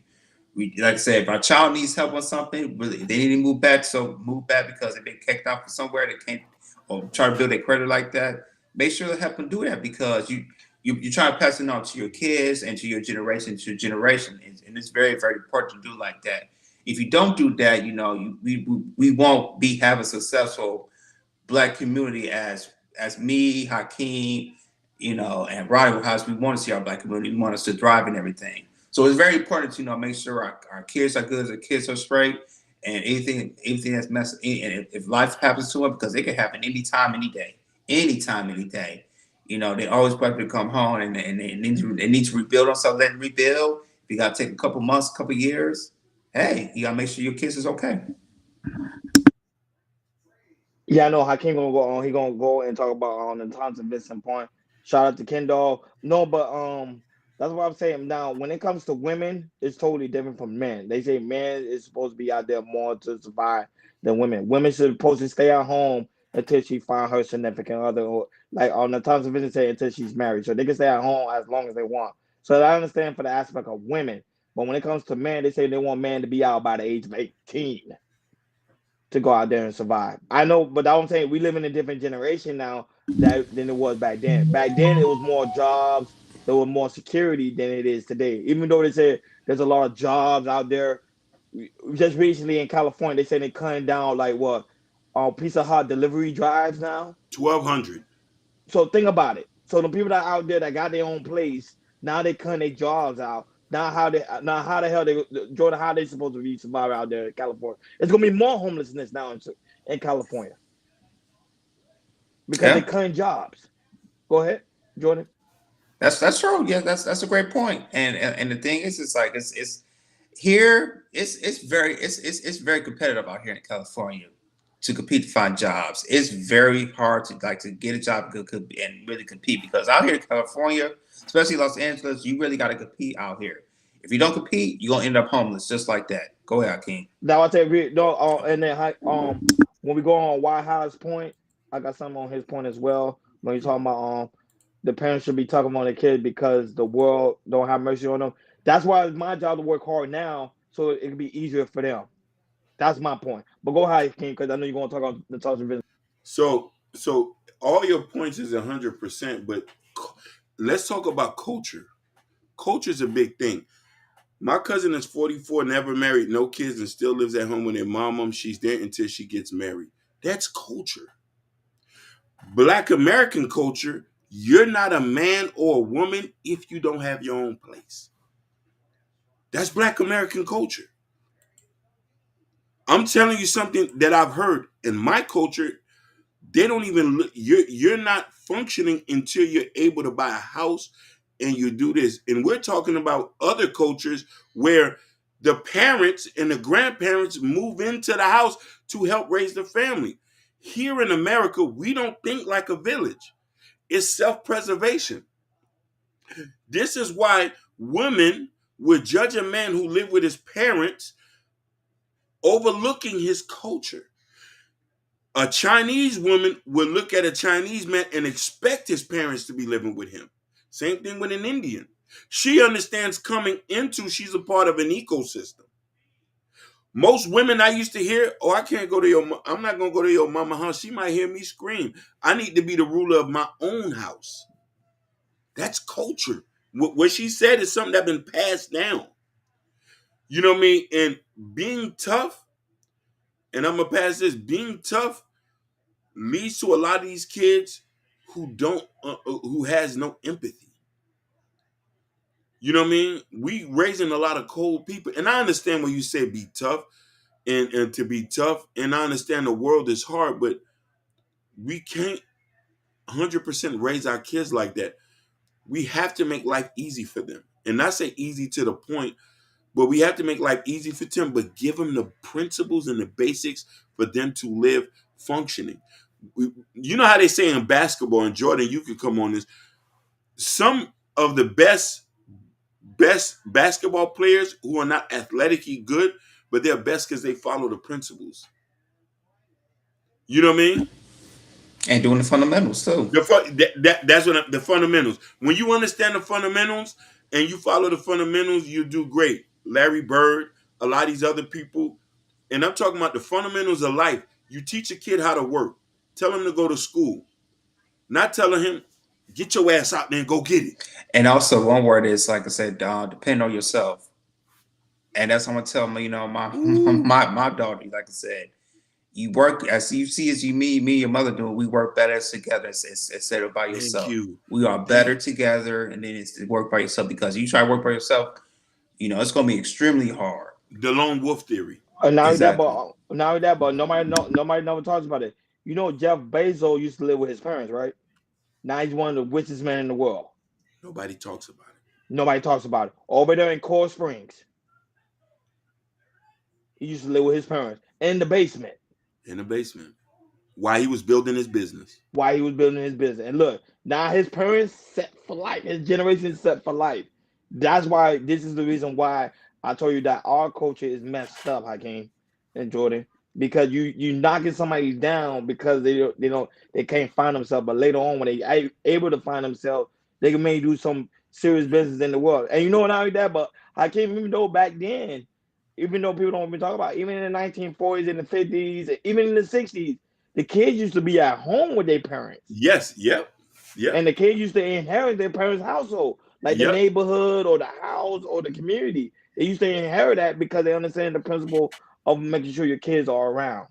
We, like I said, if our child needs help on something, really, they need to move back. So move back because they've been kicked out from somewhere they can't, or try to build their credit like that. Make sure to help them do that because you try to pass it on to your kids and to your generation, and it's very very important to do like that. If you don't do that, we won't have a successful Black community as me, Hakeem, and Roddy House. We want to see our Black community. We want us to thrive and everything. So it's very important to make sure our kids are good, our kids are straight, and anything that's messed. And if life happens to them, because it can happen anytime, any day, anytime, any day. They always want to come home and they need to rebuild on something. Let them rebuild. If you got to take a couple months, a couple years, hey, you got to make sure your kids is okay. Yeah, I know Hakeem gonna go on. He gonna go and talk about the Thompson Vincent point. Shout out to Kendall. No, but that's what I'm saying. Now, when it comes to women, it's totally different from men. They say men is supposed to be out there more to survive than women. Women should supposed to stay at home until she find her significant other, or like on the Thompson Vincent say until she's married. So they can stay at home as long as they want. So I understand for the aspect of women, but when it comes to men, they say they want men to be out by the age of 18 to go out there and survive. I know, but I'm saying we live in a different generation now than it was back then. Back then, it was more jobs, there was more security than it is today. Even though they say there's a lot of jobs out there. Just recently in California, they say they're cutting down like what, Pizza Hut delivery drives now. 1,200. So think about it. So the people that are out there that got their own place now they cutting their jobs out. How the hell they Jordan, how they supposed to be surviving out there in California? It's gonna be more homelessness now in California because Yeah, they cutting jobs. Go ahead, Jordan. that's true. Yeah, that's a great point. And the thing is, it's like it's here. It's very competitive out here in California to compete to find jobs. It's very hard to get a job and really compete because out here in California, especially Los Angeles, you really got to compete out here. If you don't compete, you're gonna end up homeless just like that. Go ahead, King. Now I tell you, no, and then when we go on Whitehouse point, I got something on his point as well. When you're talking about the parents should be talking on their kids because the world don't have mercy on them. That's why it's my job to work hard now so it can be easier for them. That's my point. But go ahead, King, because I know you're going to talk about the Thompson business. So all your points is 100%, but let's talk about culture. Culture is a big thing. My cousin is 44, never married, no kids, and still lives at home with her mom. She's there until she gets married. That's culture. Black American culture, You're not a man or a woman if you don't have your own place. That's Black American culture. I'm telling you something that I've heard in my culture. They don't even look. You're not functioning until you're able to buy a house and you do this. And we're talking about other cultures where the parents and the grandparents move into the house to help raise the family. Here in America, we don't think like a village. It's self-preservation. This is why women would judge a man who lived with his parents, overlooking his culture. A Chinese woman would look at a Chinese man and expect his parents to be living with him. Same thing with an Indian. She understands coming into, she's a part of an ecosystem. Most women I used to hear, oh, I can't go to I'm not going to go to your mama house. She might hear me scream. I need to be the ruler of my own house. That's culture. What she said is something that's been passed down. You know what I mean? And being tough, and I'm going to pass this, being tough leads to a lot of these kids who has no empathy. You know what I mean? We raising a lot of cold people, and I understand when you say be tough and to be tough, and I understand the world is hard, but we can't 100% raise our kids like that. We have to make life easy for them, and not say easy to the point, but we have to make life easy for them, but give them the principles and the basics for them to live functioning. You know how they say in basketball, and Jordan, you could come on this. Some of the best basketball players who are not athletically good, but they're best because they follow the principles. You know what I mean? And doing the fundamentals too. That's what the fundamentals. When you understand the fundamentals and you follow the fundamentals, you do great. Larry Bird, a lot of these other people, and I'm talking about the fundamentals of life. You teach a kid how to work. Tell him to go to school. Not telling him, get your ass out there and go get it. And also, one word is, like I said, depend on yourself. And that's what I'm gonna tell my, my daughter. Like I said, you work as you see as you me and your mother do. We work better together instead of by yourself. Thank you. We are better together, and then it's to work by yourself, because you try to work by yourself, it's gonna be extremely hard. The lone wolf theory. Exactly. But nobody never talks about it. You know, Jeff Bezos used to live with his parents, right? Now he's one of the richest men in the world. Nobody talks about it. Nobody talks about it. Over there in Coral Springs, he used to live with his parents in the basement. In the basement. While he was building his business. And look, now his parents set for life. His generation is set for life. That's why this is the reason why I told you that our culture is messed up, Hakeem and Jordan. Because you knocking somebody down because they can't find themselves, but later on when they able to find themselves, they can maybe do some serious business in the world. And you know, not only that, but Hakeem, even though back then, even though people don't even talk about it, even in the 1940s and the 50s, even in the 60s, the kids used to be at home with their parents. Yes, yep. And the kids used to inherit their parents' household, like the neighborhood or the house or the community. They used to inherit that because they understand the principle of making sure your kids are around.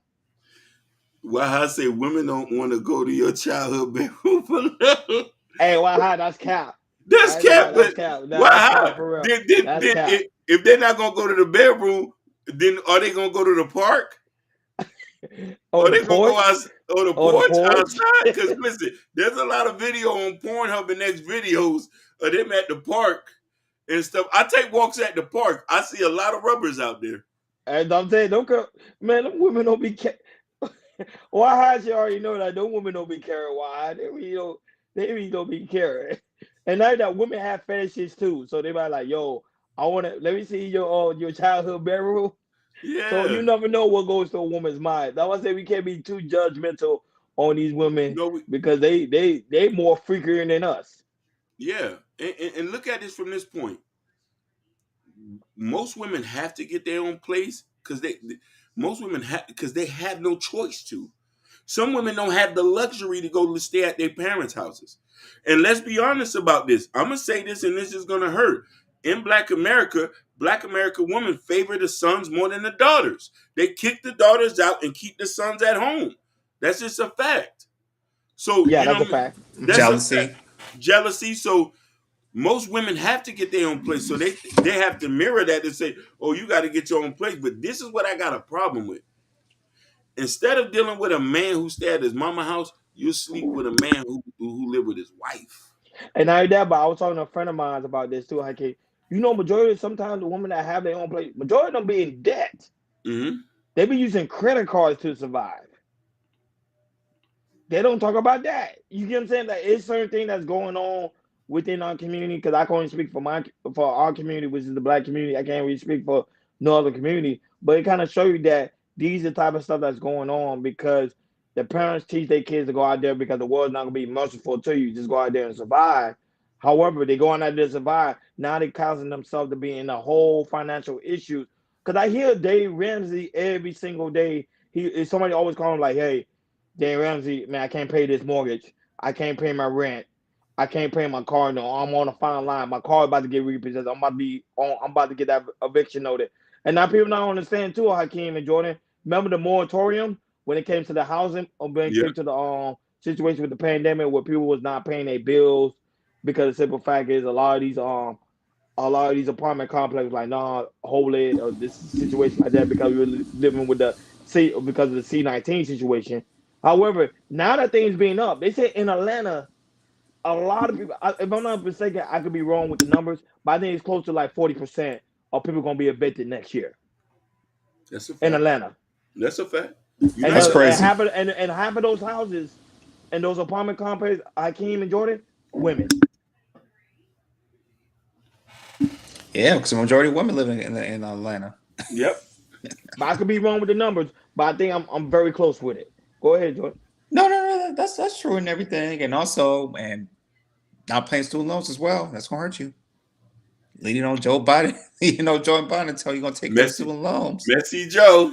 Well, I say women don't want to go to your childhood bedroom for love. Hey, why? That's cap. That's cap, but why? If they're not gonna go to the bedroom, then are they gonna go to the park? Or they gonna go out or the porch outside? Because listen, there's a lot of video on Pornhub and next videos of them at the park and stuff. I take walks at the park. I see a lot of rubbers out there. And I'm saying, man, them women don't be why you already know that them women don't be caring. Why they really don't be caring. And now that women have fetishes too, so they might like, yo, let me see your childhood bedroom. Yeah. So you never know what goes to a woman's mind. That's why I say we can't be too judgmental on these women because they more freakier than us. Yeah, and look at this from this point. Most women have to get their own place because they have no choice to. Some women don't have the luxury to go to stay at their parents' houses. And let's be honest about this. I'm gonna say this, and this is gonna hurt. In Black America women favor the sons more than the daughters. They kick the daughters out and keep the sons at home. That's just a fact. So yeah, that's a fact. Jealousy. jealousy. So most women have to get their own place. So they have to mirror that and say, oh, you got to get your own place. But this is what I got a problem with. Instead of dealing with a man who stay at his mama house, you sleep with a man who live with his wife. And not only that, but I was talking to a friend of mine about this too, Hakeem. You know, majority sometimes the women that have their own place, majority of them be in debt. Mm-hmm. They be using credit cards to survive. They don't talk about that. You get what I'm saying? Like it's certain thing that's going on within our community. Because I can only speak for our community, which is the black community. I can't really speak for no other community. But it kind of show you that these are the type of stuff that's going on because the parents teach their kids to go out there because the world's not gonna be merciful to you. Just go out there and survive. However, they going out there to survive. Now they're causing themselves to be in a whole financial issues. Because I hear Dave Ramsey every single day. Somebody always call him like, hey, Dan Ramsey, man, I can't pay this mortgage. I can't pay my rent. I can't pay my car note. I'm on a fine line. My car about to get repossessed. I'm about to get that eviction notice. And now people don't understand too, Hakeem and Jordan. Remember the moratorium when it came to the housing, or when it Yeah. came to the situation with the pandemic where people was not paying their bills because the simple fact is a lot of these apartment complexes like nah hold it or this situation like that because we were living with the because of the C-19 situation. However, now that things being up, they say in Atlanta, a lot of people. If I'm not mistaken, I could be wrong with the numbers, but I think it's close to like 40% of people gonna be evicted next year That's a in fact. Atlanta. That's a fact. You And know, That's crazy. half of those houses and those apartment complexes, Hakeem and Jordan, women. Yeah, because the majority of women living in Atlanta. yep. But I could be wrong with the numbers, but I think I'm very close with it. Go ahead, Jordan. No. That's true and everything, and also and not paying student loans as well. That's gonna hurt you. Leaning on Joe Biden, Joe Biden until you're gonna take them Messy, student loans. messy Joe,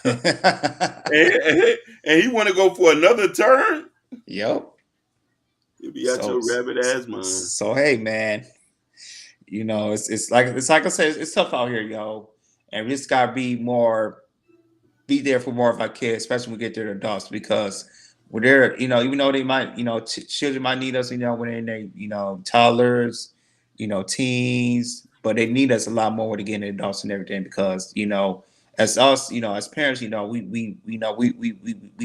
and he want to go for another term. Yep. You'll be out So your rabbit ass mind. so hey man, it's like I said, it's tough out here, yo, and we just gotta be there for more of our kids, especially when we get to the adults, because when they're, even though they might, children might need us, when they're in their, toddlers, teens, but they need us a lot more to get into adults and everything because, as us, as parents, we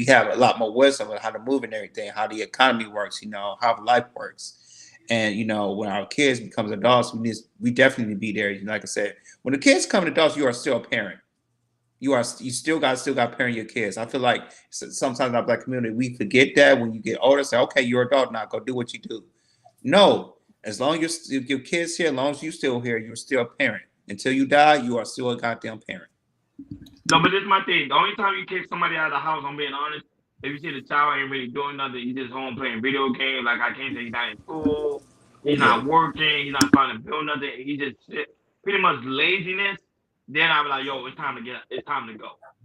have a lot more wisdom on how to move and everything, how the economy works, how life works. And when our kids becomes adults, we definitely need to be there. Like I said, when the kids come to adults, you are still a parent. You still got parent your kids. I feel like sometimes in our black community we forget that when you get older, say, okay, you're an adult now, go do what you do. No, as long as your kids here, as long as you still here, you're still a parent. Until you die, you are still a goddamn parent. No, but this is my thing. The only time you kick somebody out of the house, I'm being honest, if you see the child ain't really doing nothing, he's just home playing video games. Like I can't say he's not in school, he's Yeah. not working, he's not trying to build nothing. He just pretty much laziness. Then I be like, yo, it's time to go.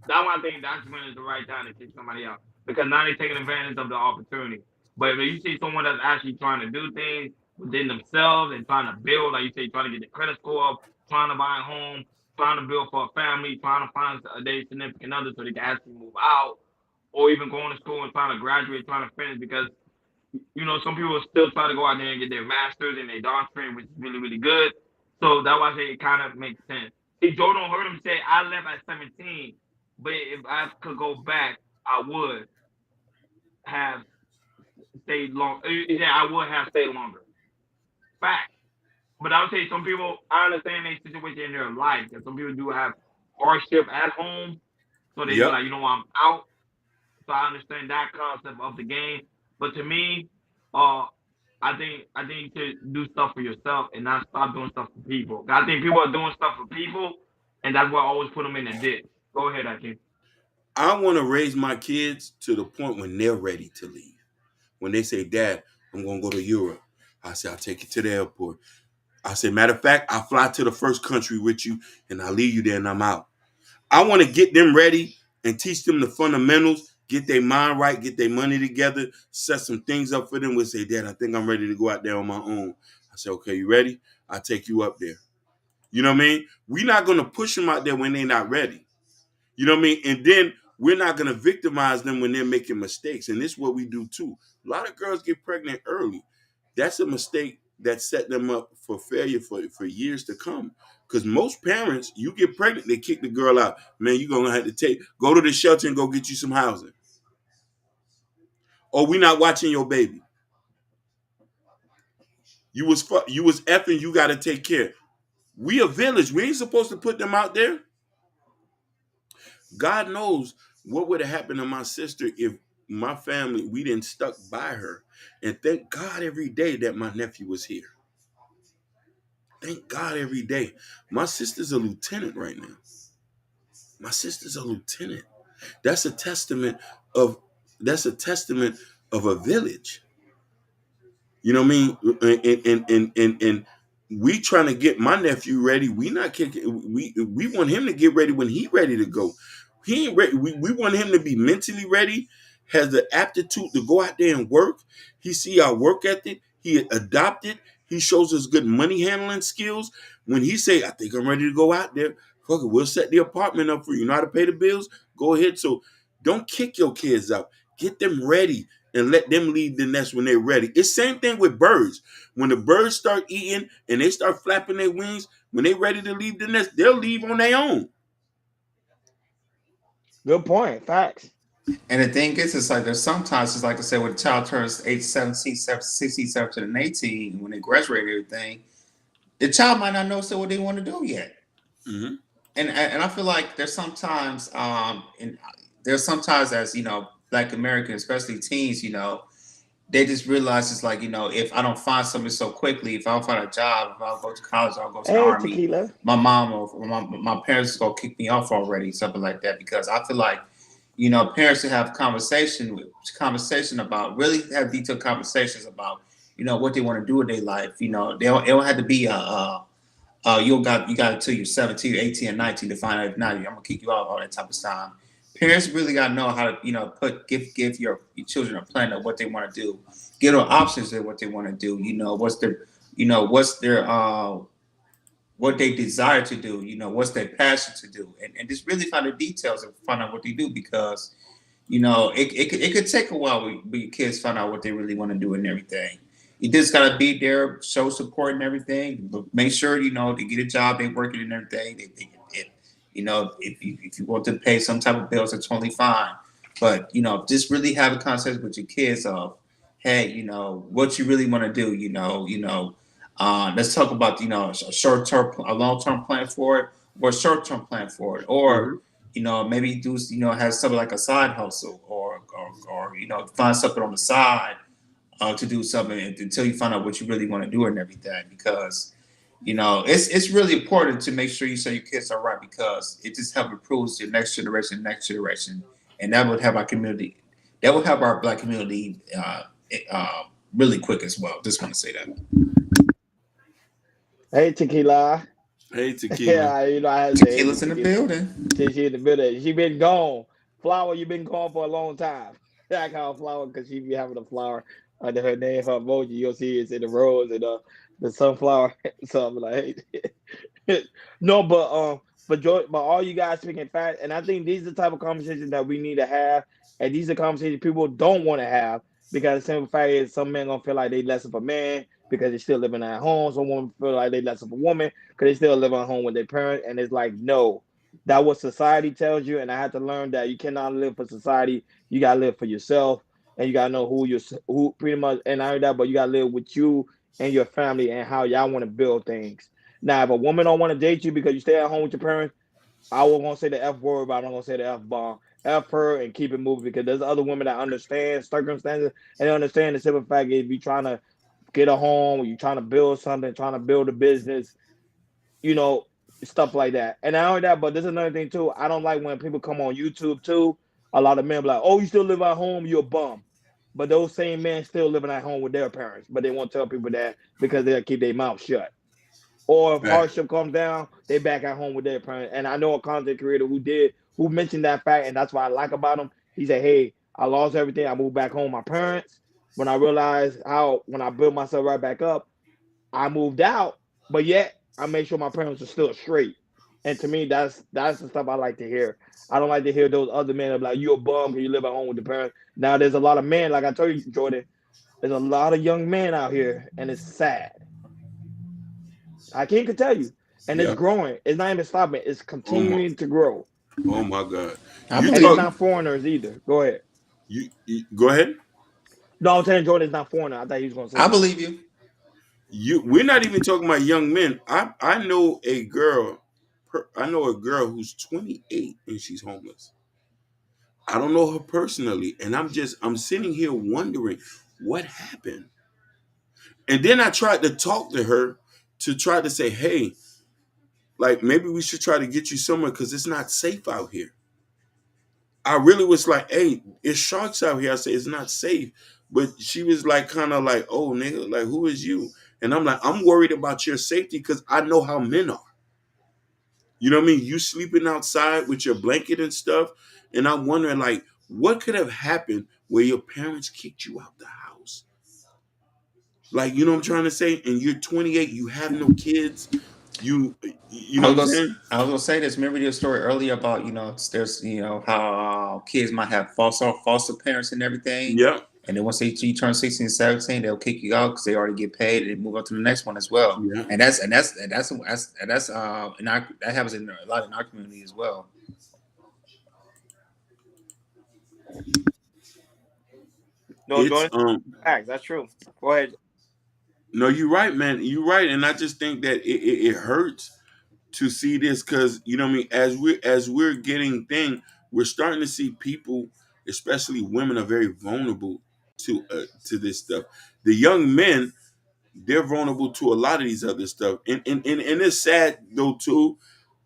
That's why I think that's when it's the right time to kick somebody out because now they're taking advantage of the opportunity. But if you see someone that's actually trying to do things within themselves and trying to build, like you say, trying to get the credit score up, trying to buy a home, trying to build for a family, trying to find a day significant other so they can actually move out, or even going to school and trying to graduate, trying to finish because some people still try to go out there and get their masters and their doctorate, which is really, really good. So that's why I say it kind of makes sense. See, Joe don't heard him say I left at 17, but if I could go back, I would have stayed long. Yeah, I would have stayed longer. Fact. But I would say some people, I understand their situation in their life. Because some people do have hardship at home. So they be Yep. like, I'm out. So I understand that concept of the game. But to me, I think you should do stuff for yourself and not stop doing stuff for people. I think people are doing stuff for people, and that's why I always put them in the ditch. Go ahead, Akeem. I want to raise my kids to the point when they're ready to leave. When they say, Dad, I'm going to go to Europe. I say, I'll take you to the airport. I say, matter of fact, I'll fly to the first country with you and I'll leave you there and I'm out. I want to get them ready and teach them the fundamentals, get their mind right, get their money together, set some things up for them. We'll say, Dad, I think I'm ready to go out there on my own. I say, okay, you ready? I'll take you up there. You know what I mean? We're not going to push them out there when they're not ready. You know what I mean? And then we're not going to victimize them when they're making mistakes. And this is what we do too. A lot of girls get pregnant early. that's a mistake that set them up for failure for years to come. Because most parents, you get pregnant, they kick the girl out. Man, you're gonna have to go to the shelter and go get you some housing. Or we not watching your baby. You was effing, you gotta take care. We a village. We ain't supposed to put them out there. God knows what would have happened to my sister if my family, we didn't stuck by her. And thank God every day that my nephew was here. Thank God every day. My sister's a lieutenant right now. My sister's a lieutenant. That's a testament of a village. You know what I mean? And we trying to get my nephew ready. We not kicking. We want him to get ready when he ready to go. He ain't ready. We want him to be mentally ready, has the aptitude to go out there and work. He see our work ethic. He adopted. He shows us good money handling skills. When he say, "I think I'm ready to go out there," fuck it, we'll set the apartment up for you. You know how to pay the bills? Go ahead. So don't kick your kids out. Get them ready and let them leave the nest when they're ready. It's same thing with birds. When the birds start eating and they start flapping their wings, when they're ready to leave the nest, they'll leave on their own. Good point. Facts. And the thing is, it's like there's sometimes, it's like I said, when a child turns 8, 17, 16, 17, and 18, when they graduate and everything, the child might not know still what they want to do yet. Mm-hmm. And I feel like there's sometimes, as, Black Americans, especially teens, they just realize it's like, if I don't find something so quickly, if I don't find a job, if I don't go to college, I'll go to the Hey, army, Tequila. my mom or my parents is going to kick me off already, something like that. Because I feel like, parents should have conversation about, really have detailed conversations about, what they want to do with their life. They don't have to be you got until you're 17, 18, and 19 to find out if not, I'm gonna kick you out all that type of time. Parents really gotta know how to give your children a plan of what they want to do, give them options of what they want to do. What's their what they desire to do. What's their passion to do, and just really find the details and find out what they do, because it could take a while when your kids find out what they really want to do and everything. You just gotta be there, show support and everything. But make sure they get a job, they working and everything. If you want to pay some type of bills, that's totally fine. But just really have a conversation with your kids of, hey, what you really want to do. Let's talk about a long term plan for it, or a short term plan for it, or maybe do have something like a side hustle, or find something on the side to do something until you find out what you really want to do and everything. Because it's really important to make sure you say your kids are right, because it just helps improve your next generation, and that would help our community. That would help our Black community really quick as well. Just want to say that. Hey, Tequila. Hey, Tequila. Yeah, I had to say hey, Tequila's in the building. She in the building. She been gone. Flower, you been gone for a long time. I call her Flower because she be having a flower under her name, her emoji. You'll see it's in the rose and the sunflower. So I'm like, hey. No, but all you guys speaking fact, and I think these are the type of conversations that we need to have, and these are conversations people don't want to have, because the simple fact is some men gonna feel like they less of a man because they're still living at home. Some women feel like they less of a woman because they still live at home with their parents. And it's like, no, that what society tells you. And I had to learn that you cannot live for society. You gotta live for yourself, and you gotta know who pretty much. And I heard that, but you gotta live with you and your family and how y'all want to build things. Now, if a woman don't want to date you because you stay at home with your parents, I was gonna say the F word, but I'm not gonna say the F bomb. F her and keep it moving, because there's other women that understand circumstances and they understand the simple fact is, if you trying to get a home, you're trying to build something, trying to build a business, stuff like that. And not only that, but there's another thing too. I don't like when people come on YouTube too. A lot of men be like, "Oh, you still live at home? You're a bum." But those same men still living at home with their parents, but they won't tell people that because they'll keep their mouth shut. Or if hardship comes down, they back at home with their parents. And I know a content creator who mentioned that fact, and that's what I like about him. He said, "Hey, I lost everything. I moved back home with my parents. When I realized when I built myself right back up, I moved out, but yet I made sure my parents are still straight." And to me, that's the stuff I like to hear. I don't like to hear those other men that be like, "You a bum because you live at home with the parents." Now there's a lot of men, like I told you, Jordan. There's a lot of young men out here, and it's sad. I can't tell you, and it's Yeah. growing. It's not even stopping. It's Oh my, continuing to grow, oh my God. I You and it's believe talk. you. not foreigners either. Go ahead. You go ahead. No, I'm telling Jordan, it's not foreigner. I thought he was gonna say I something. believe you. We're not even talking about young men. I know a girl. I know a girl who's 28 and she's homeless. I don't know her personally, and I'm sitting here wondering what happened. And then I tried to talk to her to try to say, hey, like maybe we should try to get you somewhere because it's not safe out here. I really was like, hey, it's sharks out here. I said it's not safe. But she was like kind of like, oh nigga, like who is you? And I'm like, I'm worried about your safety because I know how men are. You know what I mean? You sleeping outside with your blanket and stuff. And I'm wondering like what could have happened where your parents kicked you out the house? Like, you know what I'm trying to say? And you're 28, you have no kids. You know what I'm saying? I was gonna say this. Remember your story earlier about there's how kids might have foster parents and everything, Yeah. and then once you turn 16, 17, they'll kick you out because they already get paid and they move on to the next one as well. Yeah. That happens in a lot in our community as well. No, It's Jordan, facts. That's true. Go ahead. no, you're right, man. You're right. And I just think that it hurts to see this because you know what I mean, as we're getting thing, we're starting to see people, especially women, are very vulnerable to this stuff. The young men, they're vulnerable to a lot of these other stuff. And it's sad though too,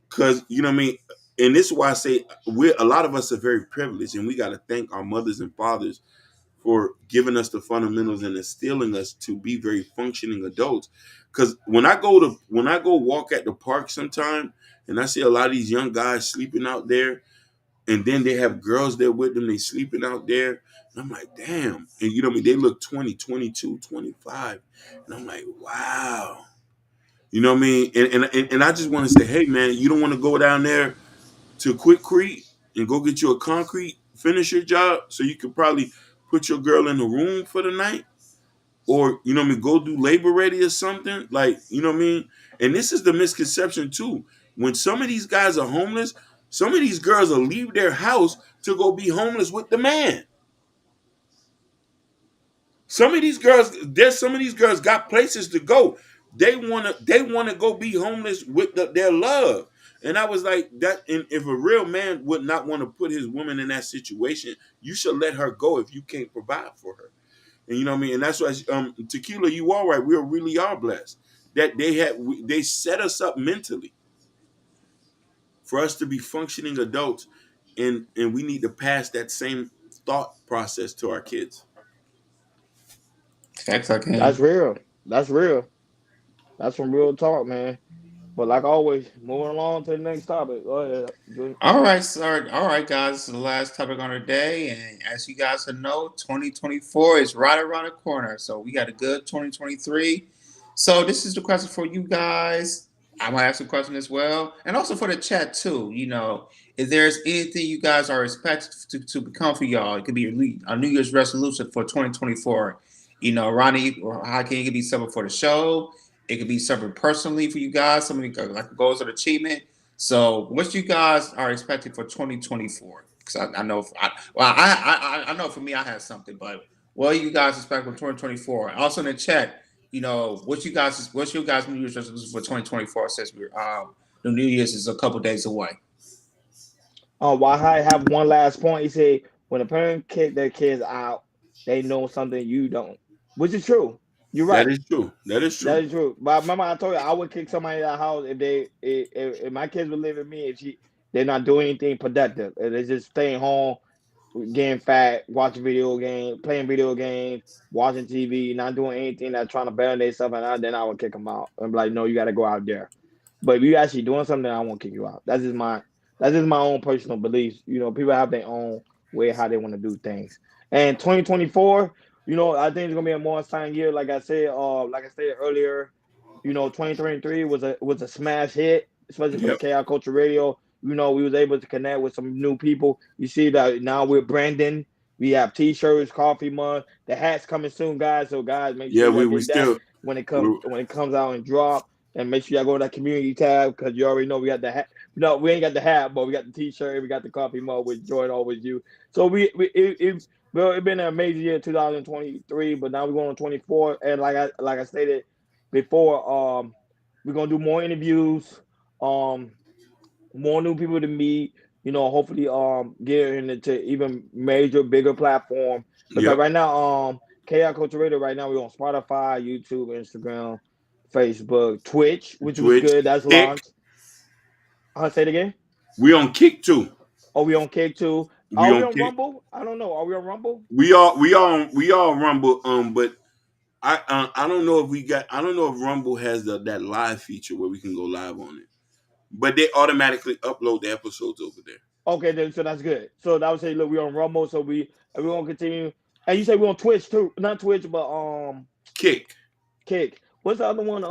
because you know what I mean, and this is why I say we're a lot of us are very privileged and we gotta thank our mothers and fathers for giving us the fundamentals and instilling us to be very functioning adults. Because when I go walk at the park sometime and I see a lot of these young guys sleeping out there, and then they have girls there with them, they sleeping out there. And I'm like, damn. And you know what I mean? They look 20, 22, 25. And I'm like, wow. You know what I mean? And I just want to say, hey man, you don't want to go down there to Quick Creek and go get you a concrete finisher job so you could probably put your girl in the room for the night, or you know what I mean, go do labor ready or something, like you know what I mean. And this is the misconception too, when some of these guys are homeless, some of these girls will leave their house to go be homeless with the man. Some of these girls got places to go. They want to go be homeless with their love. And I was like that. And if a real man would not want to put his woman in that situation, you should let her go if you can't provide for her. And you know what I mean. And that's why Tequila, you are right. We really are blessed that they set us up mentally for us to be functioning adults, and we need to pass that same thought process to our kids. Facts I That's can. real. That's real. That's some real talk, man. But like always, moving along to the next topic. Go ahead, Jordan. All right, sir. All right, guys. This is the last topic on our day. And as you guys know, 2024 is right around the corner. So we got a good 2023. So this is the question for you guys. I might ask a question as well. And also for the chat, too. If there's anything you guys are expected to become for y'all, it could be a New Year's resolution for 2024. Ronnie, or how can it could be something for the show? It could be something personally for you guys, something like goals of achievement. So, what you guys are expecting for 2024? Because I know, I know for me, I have something, but what you guys expect for 2024? Also in the chat, what's your guys' New Year's resolution for 2024? Since the New Year's is a couple days away. While I have one last point, he said when a parent kick their kids out, they know something you don't, which is true. You're That right. is true. That is That true. is true. But remember, I told you I would kick somebody out of the house if my kids would live with me if they're not doing anything productive. If they're just staying home, getting fat, watching video games, playing video games, watching TV, not doing anything that's trying to better themselves, and then I would kick them out and be like, no, you got to go out there. But if you actually doing something, I won't kick you out. That's just my own personal beliefs. People have their own way how they want to do things. And 2024, I think it's gonna be a more exciting year. Like I said earlier, 2023 was a smash hit, especially for the Yep. KI Culture Radio. We was able to connect with some new people. You see that now we're branding. We have T-shirts, coffee mug. The hats coming soon, guys. So guys, make sure Yeah, y'all we get that still when it comes out and drop. And make sure y'all go to that community tab because you already know we got the hat. No, we ain't got the hat, but we got the T-shirt. We got the coffee mug with Jordan always you. So well, it's been an amazing year, 2023. But now we're going on 24, and like I stated before, we're gonna do more interviews. Um, more new people to meet, hopefully get into even major, bigger platform. Because yep. right now, KI Culture Radio right now we're on Spotify, YouTube, Instagram, Facebook, Twitch, which was Twitch, good. That's Kick. launched. I'll say it again. We on Kick too. Are we on Kick too? We Are we on on Kick. Rumble? I don't know. Are we on Rumble? We all Rumble. But I don't know if I don't know if Rumble has that live feature where we can go live on it. But they automatically upload the episodes over there. Okay, then so that's good. So that would say, look, we on Rumble, so we gonna continue. And you say we on Twitch too, not Twitch, but Kick. Kick. What's the other one?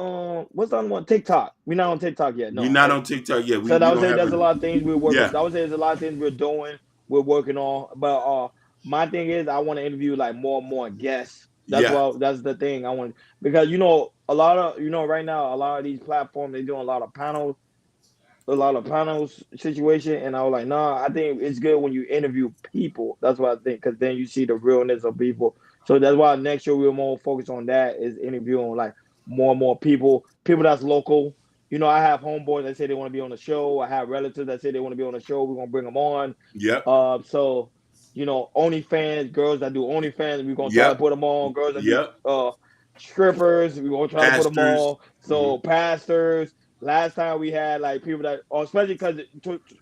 What's the other one? TikTok. We're not on TikTok yet. We No, not right? on TikTok yet. So We that would don't say have there's a a lot of things we're working. yeah. That would say there's a lot of things we're doing. We're working on. But my thing is I want to interview like more and more guests. Yeah. That's the thing I want because right now a lot of these platforms they're doing a lot of panels situation, and I was like, nah, I think it's good when you interview people. That's what I think, because then you see the realness of people. So that's why next year we're more focused on that is interviewing like more and more people that's local. I have homeboys that say they want to be on the show. I have relatives that say they want to be on the show. We're gonna bring them on. Yep. So OnlyFans girls that do OnlyFans, we're gonna try to Yep. put them on. Girls that do Yep. strippers, we're gonna try to put them Pastors. on. So pastors. Last time we had like people that, or especially because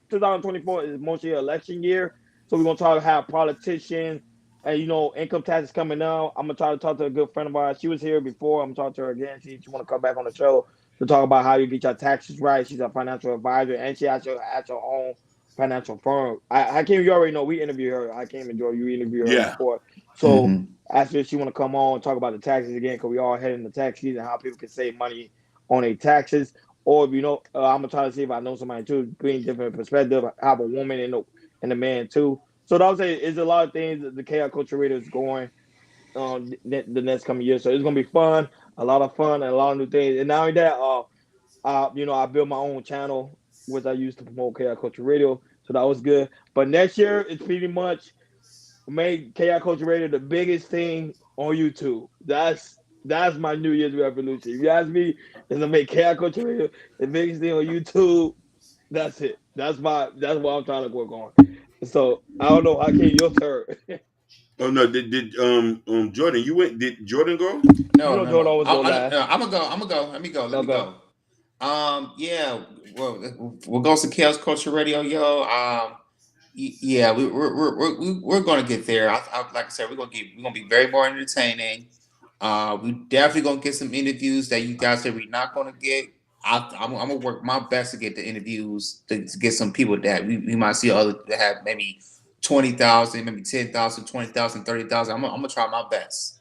2024 is mostly an election year, so we're gonna try to have politicians and income taxes coming out. I'm gonna try to talk to a good friend of ours. She was here before. I'm gonna talk to her again. She want to come back on the show to talk about how you get your taxes right. She's a financial advisor and she has her own financial firm. Hakeem, you already know we interviewed her. Hakeem and Joe, you interviewed her Yeah. before. So after she want to come on and talk about the taxes again, because we all heading the tax season, how people can save money on their taxes. Or if I'm gonna try to see if I know somebody too, bring different perspective. Have a woman and a man too. So that would say it's a lot of things that the KI Culture Radio is going the next coming year. So it's gonna be fun, a lot of fun, and a lot of new things. And not only that, I built my own channel, which I used to promote KI Culture Radio. So that was good. But next year, it's pretty much made KI Culture Radio the biggest thing on YouTube. That's my New Year's resolution. If you ask me, is to make KI Culture Radio the biggest thing on YouTube. That's it. That's what I'm trying to work on. So I don't know, Hakeem, your turn. Oh no, did Jordan, you went, did Jordan go? No, no, Jordan no. always go last. I'm gonna go. I'm gonna go. Let me go. Let me Okay. go. Yeah. Well, we'll go to Chaos Culture Radio, yo. Yeah, we're gonna get there. Like I said, we're gonna be very more entertaining. We definitely gonna get some interviews that you guys said we're not gonna get. I'm gonna work my best to get the interviews to get some people that we might see other that have maybe 20,000, maybe 10,000, 20,000, 30,000. I'm gonna try my best.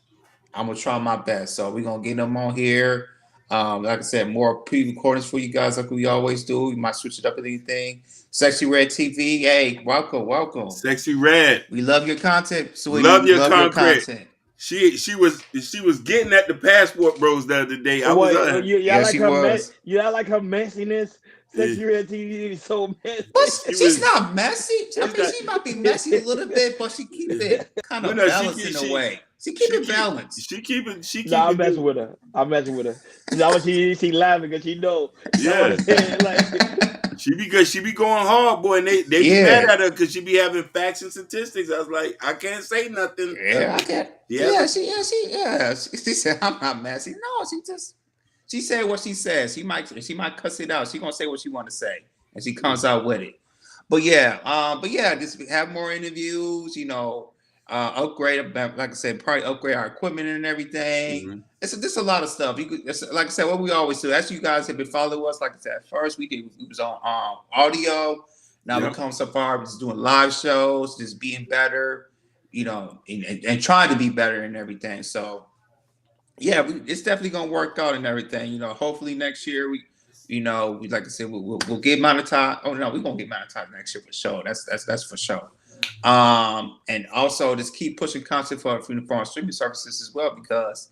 I'm gonna try my best. So we're gonna get them on here. Like I said, more pre-recordings for you guys, like we always do. We might switch it up with anything. Sexy Red TV, hey, welcome. Sexy Red. We love your content, sweetie. Love We your love your concrete. content. She was getting at the passport bros the other day. I was Yeah, she was. You like her messiness. Sexy Red TV is so messy. But she's not messy. I mean, she might be messy a little bit, but she keep it kind of balanced in a way. She keep it balanced. She keep it. Nah, I'm messing with her. I'm messing with her. That was she laughing because she know. Yeah. Like she be going hard, boy, and they be mad at her because she be having facts and statistics. I was like, I can't say nothing. Yeah, I can't. Yeah, she said I'm not messy. No, she said what she says. She might cuss it out. She gonna say what she want to say, and she comes out with it. But yeah, just have more interviews. Upgrade, like I said, probably upgrade our equipment and everything. Mm-hmm. It's a lot of stuff. Like I said, what we always do. As you guys have been following us, like I said, at first we was on audio. Now we come so far, we're just doing live shows, just being better, and trying to be better and everything. So yeah, it's definitely gonna work out and everything. Hopefully next year we like I said, we'll get monetized. Oh no, we're gonna get monetized next year for sure. That's for sure. And also just keep pushing content for our streaming services as well, because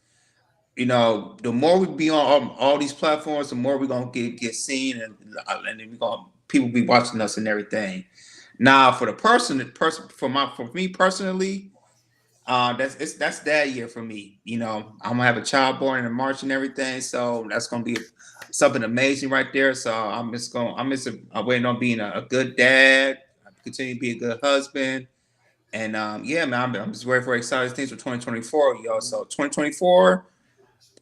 the more we be on all these platforms, the more we're gonna get seen, and then we gonna people be watching us and everything. Now, for the for me personally, that's that year for me. I'm gonna have a child born in March and everything, so that's gonna be something amazing right there. So I'm waiting on being a good dad, continue to be a good husband, and yeah, man, I'm just very very excited things for 2024, yo. So 2024.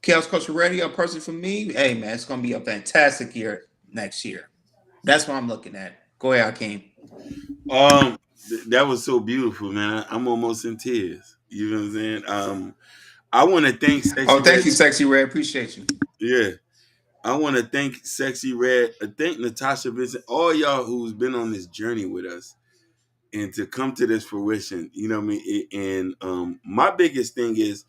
Chaos Culture Radio, personally for me, hey man, it's gonna be a fantastic year next year. That's what I'm looking at. Go ahead, Hakeem. That was so beautiful, man. I'm almost in tears. You know what I'm saying? I want to thank Oh, Sexy thank Red. you, Sexy Red. Appreciate you. Yeah, I want to thank Sexy Red. Thank Natasha Vincent, all y'all who's been on this journey with us, and to come to this fruition. You know what I mean? And my biggest thing is,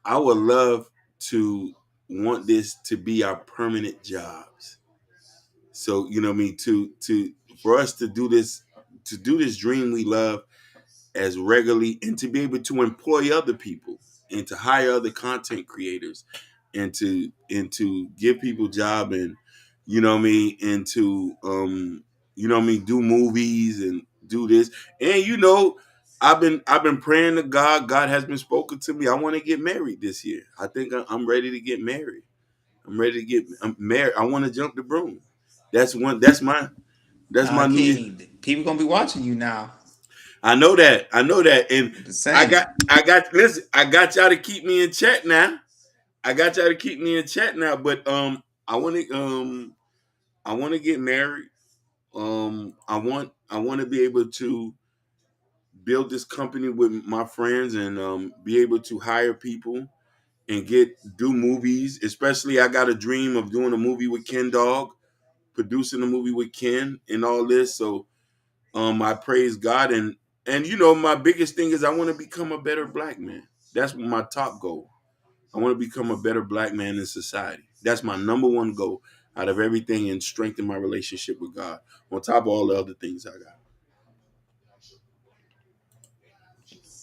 I would love to want this to be our permanent jobs. So you know what I mean, to for us to do this dream we love as regularly, and to be able to employ other people and to hire other content creators, and to give people job, and you know what I mean, and to you know what I mean, do movies and do this. And I've been praying to God. God has been spoken to me. I want to get married this year. I think I'm ready to get married. I'm married. I want to jump the broom. That's one. That's my New Year. Hakeem, people gonna be watching you now. I know that. I know that. And I'm just I saying. got I got listen, I got y'all to keep me in check now. I got y'all to keep me in check now. But I wanna get married. I wanna be able to build this company with my friends, and be able to hire people and do movies. Especially I got a dream of doing a movie with Ken Dog, producing a movie with Ken and all this. So I praise God, and my biggest thing is I want to become a better black man. That's my top goal. I want to become a better black man in society. That's my number one goal out of everything, and strengthen my relationship with God on top of all the other things I got.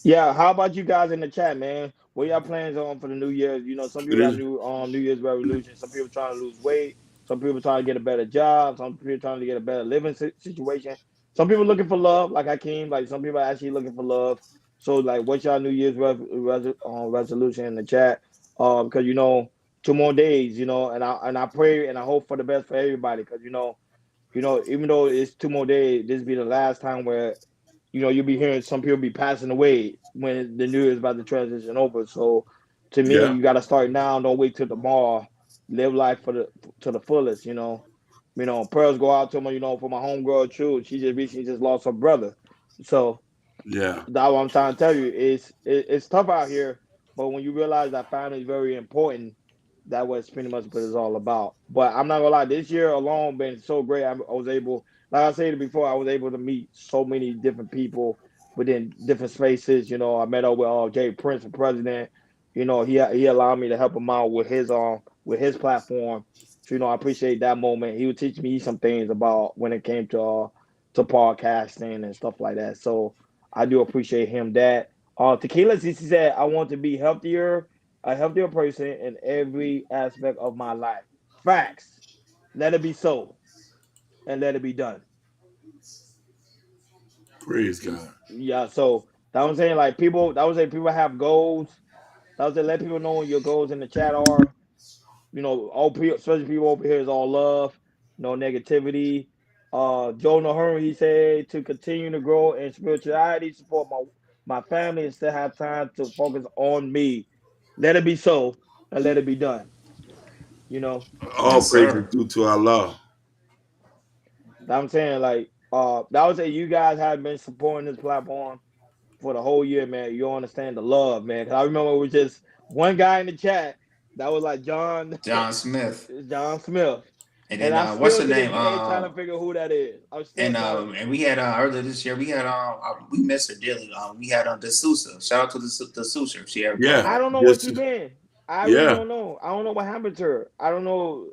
Yeah, how about you guys in the chat, man? What y'all plans on for the New Year's? Some It people got is, New Year's resolution. Some people trying to lose weight. Some people trying to get a better job. Some people trying to get a better living situation. Some people looking for love, like Hakeem. Like some people actually looking for love. So like, what's y'all New Year's resolution in the chat? Because 2 more days, and I pray and I hope for the best for everybody. Because even though it's 2 more days, this be the last time where you'll be hearing some people be passing away when the new year is about to transition over. So to me, yeah, you got to start now. Don't wait till tomorrow. Live life to the fullest. Prayers go out to my for my homegirl True. She just recently just lost her brother. So yeah, that's what I'm trying to tell you. It's tough out here, but when you realize that family is very important, that was pretty much what it's all about. But I'm not gonna lie, this year alone been so great. I was able, like I said before, I was able to meet so many different people within different spaces. I met up with Jay Prince, the president. He allowed me to help him out with his platform. So I appreciate that moment. He would teach me some things about when it came to podcasting and stuff like that. So I do appreciate him that. Tequila he said, I want to be a healthier person in every aspect of my life. Facts. Let it be so and let it be done. praise God. Yeah, so that was saying like people that was saying people have goals. That was saying let people know what your goals in the chat are. All people, especially people over here is all love, no negativity. Joe Nahur, he said to continue to grow in spirituality, support my family, and still have time to focus on me. Let it be so, and let it be done. You know, All Yes, praises sir. due to Allah. that I'm saying like that was say you guys have been supporting this platform for the whole year, man. You don't understand the love, man. Cause I remember it was just one guy in the chat that was like John Smith. John Smith. And And then I what's still the to this name? day trying to figure who that is. I'm still trying to. And we had earlier this year we had we missed her dearly. We had the Sousa. Shout out to the Sousa if she ever come Yeah, I back. don't know where she just been. I really yeah, don't know. I don't know what happened to her. I don't know.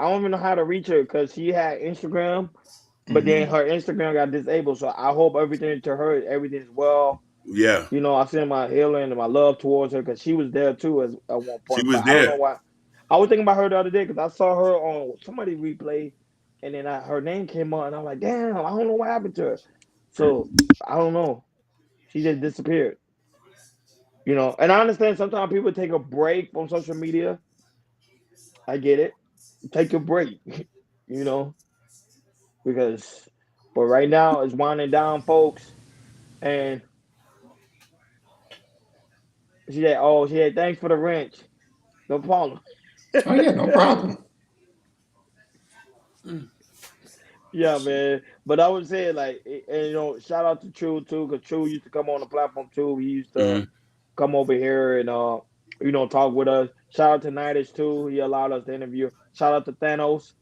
I don't even know how to reach her because she had Instagram. but then her Instagram got disabled. So I hope everything to her, everything's well. Yeah, You know, I send my healing and my love towards her because she was there too as at one she point. was But I don't know there. why. I was thinking about her the other day because I saw her on somebody replay, and then her name came up, and I'm like, damn, I don't know what happened to her. So I don't know. She just disappeared. You know, and I understand sometimes people take a break from social media. I get it. Take a break. You know, because but right now it's winding down, folks. And she said, thanks for the wrench. No problem. Oh yeah, no problem. Yeah, man. But I would say like, and you know, shout out to True too, because True used to come on the platform too. He used to Mm-hmm. come over here and you know, talk with us. Shout out to Nitish too. He allowed us to interview. Shout out to Thanos,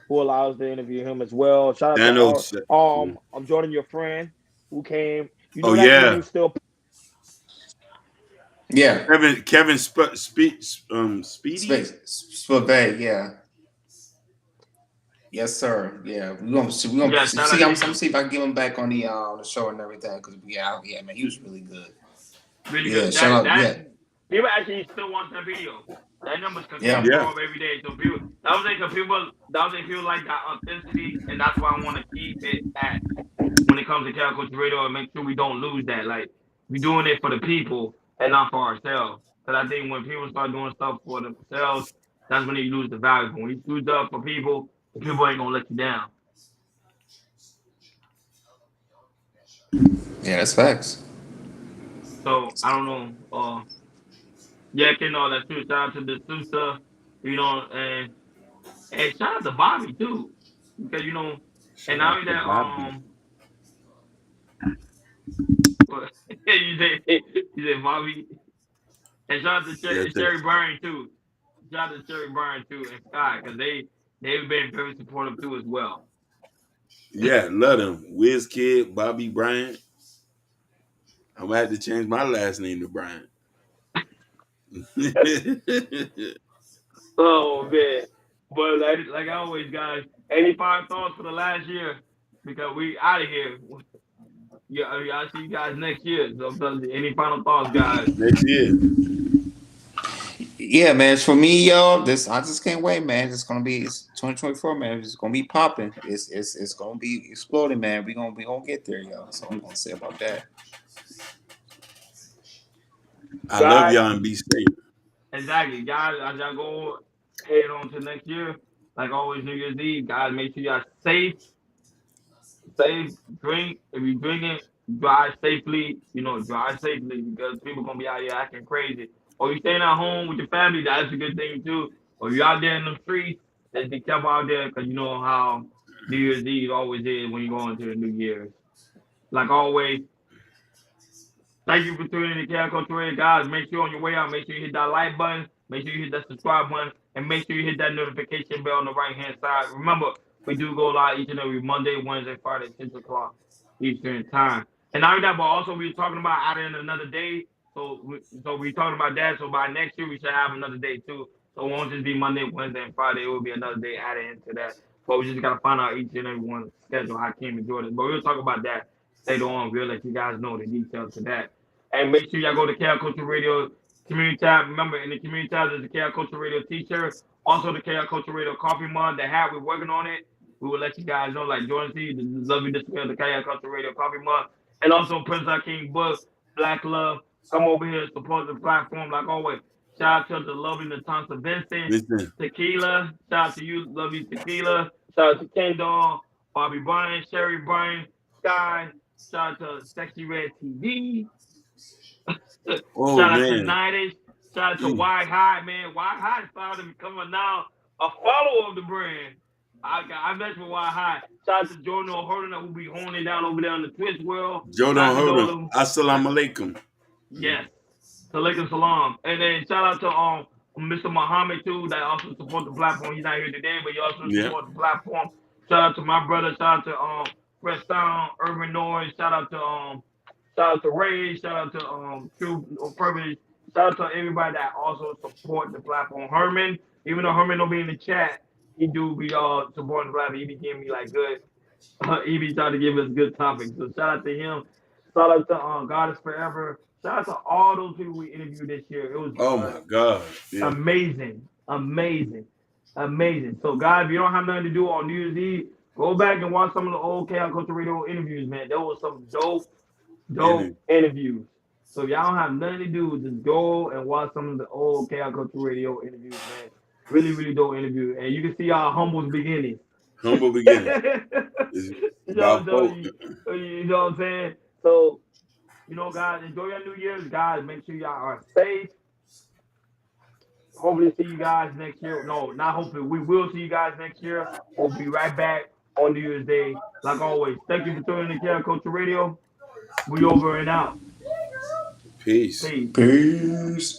who allowed us to interview him as well. Shout out to all Thanos. I'm Jordan, your friend, who came. You Oh know that yeah, name still. Yeah. Kevin Speedy. Spivey, yeah. Yes, sir. Yeah, we gonna Yeah, shout out see. to I'm gonna him. see if I can get him back on the show and everything. Cause yeah, man, he was really good. Really Yeah, good. shout out. That Yeah, people actually still watch that video. That numbers continue to yeah, Yeah, go up every day. So people that was people like that authenticity, and that's why I want to keep it at when it comes to Cal Culture Radio and make sure we don't lose that. Like we're doing it for the people and not for ourselves. Because I think when people start doing stuff for themselves, that's when they lose the value. But when you do stuff for people, the people ain't gonna let you down. yeah. That's facts. So I don't know. Yeah, and all that too. Shout out to the Sousa, you know, and shout out to Bobby too, because you know, and shout not out only to that, Bobby. you said Bobby, and shout out to Yes, sir. Sherry Byrne too. Shout out to Sherry Byrne too and Scott because they've been very supportive too as well. Yeah, love them. Wiz Kid, Bobby Bryant. I'm gonna have to change my last name to Bryant. Oh man, but like always, guys, 85 thoughts for the last year because we out of here. Yeah, I'll see you guys next year. So I'm telling you, any final thoughts, guys? Next year. Yeah, man. For me, y'all, this I just can't wait, man. It's 2024, man. It's gonna be popping. It's gonna be exploding, man. We gonna get there, y'all. That's all I'm gonna say about that. I love Guys, y'all and be safe. exactly. Guys, as y'all go head on to next year, like always, New Year's Eve, guys, make sure y'all safe, drink. If you're drinking, drive safely. You know, drive safely because people gonna be out here acting crazy. Or you staying at home with your family, that's a good thing too. Or you out there in the streets, just be careful out there because you know how New Year's Eve always is when you go into the New Year's. Like always, thank you for tuning in to Cal Culture Radio, guys. Make sure on your way out, make sure you hit that like button, make sure you hit that subscribe button, and make sure you hit that notification bell on the right hand side. Remember, we do go live each and every Monday, Wednesday, Friday, 6 o'clock Eastern time. And not only that, but also we were talking about adding another day. So we talking about that. So by next year we should have another day too. So it won't just be Monday, Wednesday, and Friday. It will be another day added into that. But we just gotta find out each and every one's schedule, Hakeem and Jordan. But we'll talk about that later on. We'll let you guys know the details to that. And make sure y'all go to KL Culture Radio community tab. Remember, in the community tab, there's the KL Culture Radio t-shirt. Also, the KL Culture Radio coffee mug, the hat. We're working on it. We will let you guys know, like Jordan C, the love you display of the KL Culture Radio coffee mug. And also Prince King book, Black Love. Come over here, support the platform like always. Shout out to the lovely Natasha Vincent, Listen, Tequila. Shout out to you, lovely Tequila. Shout out to Kendall, Bobby Bryan, Sherry Bryan, Sky. Shout out to Sexy Red TV. oh Shout out to man, Nightish. Shout out to Mm. Y High, man. Y High started to becoming now a follower of the brand. I mess with Y High. Shout out to Jordan O'Hurden who be honing down over there in the Twitch world. Joe Shout don't out to hold all on. them. Assalamu alaikum. Yes. Alaikum salam. And then shout out to Mr. Muhammad too that also support the platform. He's not here today, but he also Yeah. support the platform. Shout out to my brother. Shout out to Fresh Sound, Urban Noise. Shout out to Ray. Shout out to True Purpose. Shout out to everybody that also support the platform. Herman, even though Herman don't be in the chat, he do be supporting the platform. He be giving me like good He be trying to give us good topics. So shout out to him. Shout out to God is Forever. Shout out to all those people we interviewed this year. It was Oh my God. Yeah. amazing, amazing, amazing. So guys, if you don't have nothing to do on New Year's Eve, go back and watch some of the old Chaos Culture Radio interviews, man. There was some dope interviews. So if y'all don't have nothing to do, just go and watch some of the old Chaos Culture Radio interviews, man. Really, really dope interview. And you can see our Humble's beginnings. Humble beginning. It's you about folk. you know what I'm saying? So, guys, enjoy your New Year's, guys. Make sure y'all are safe. Hopefully see you guys next year. No, not hopefully. We will see you guys next year. We'll be right back on New Year's Day. Like always, thank you for tuning in to Chaos Culture Radio. We over and out. Peace. Peace. Peace.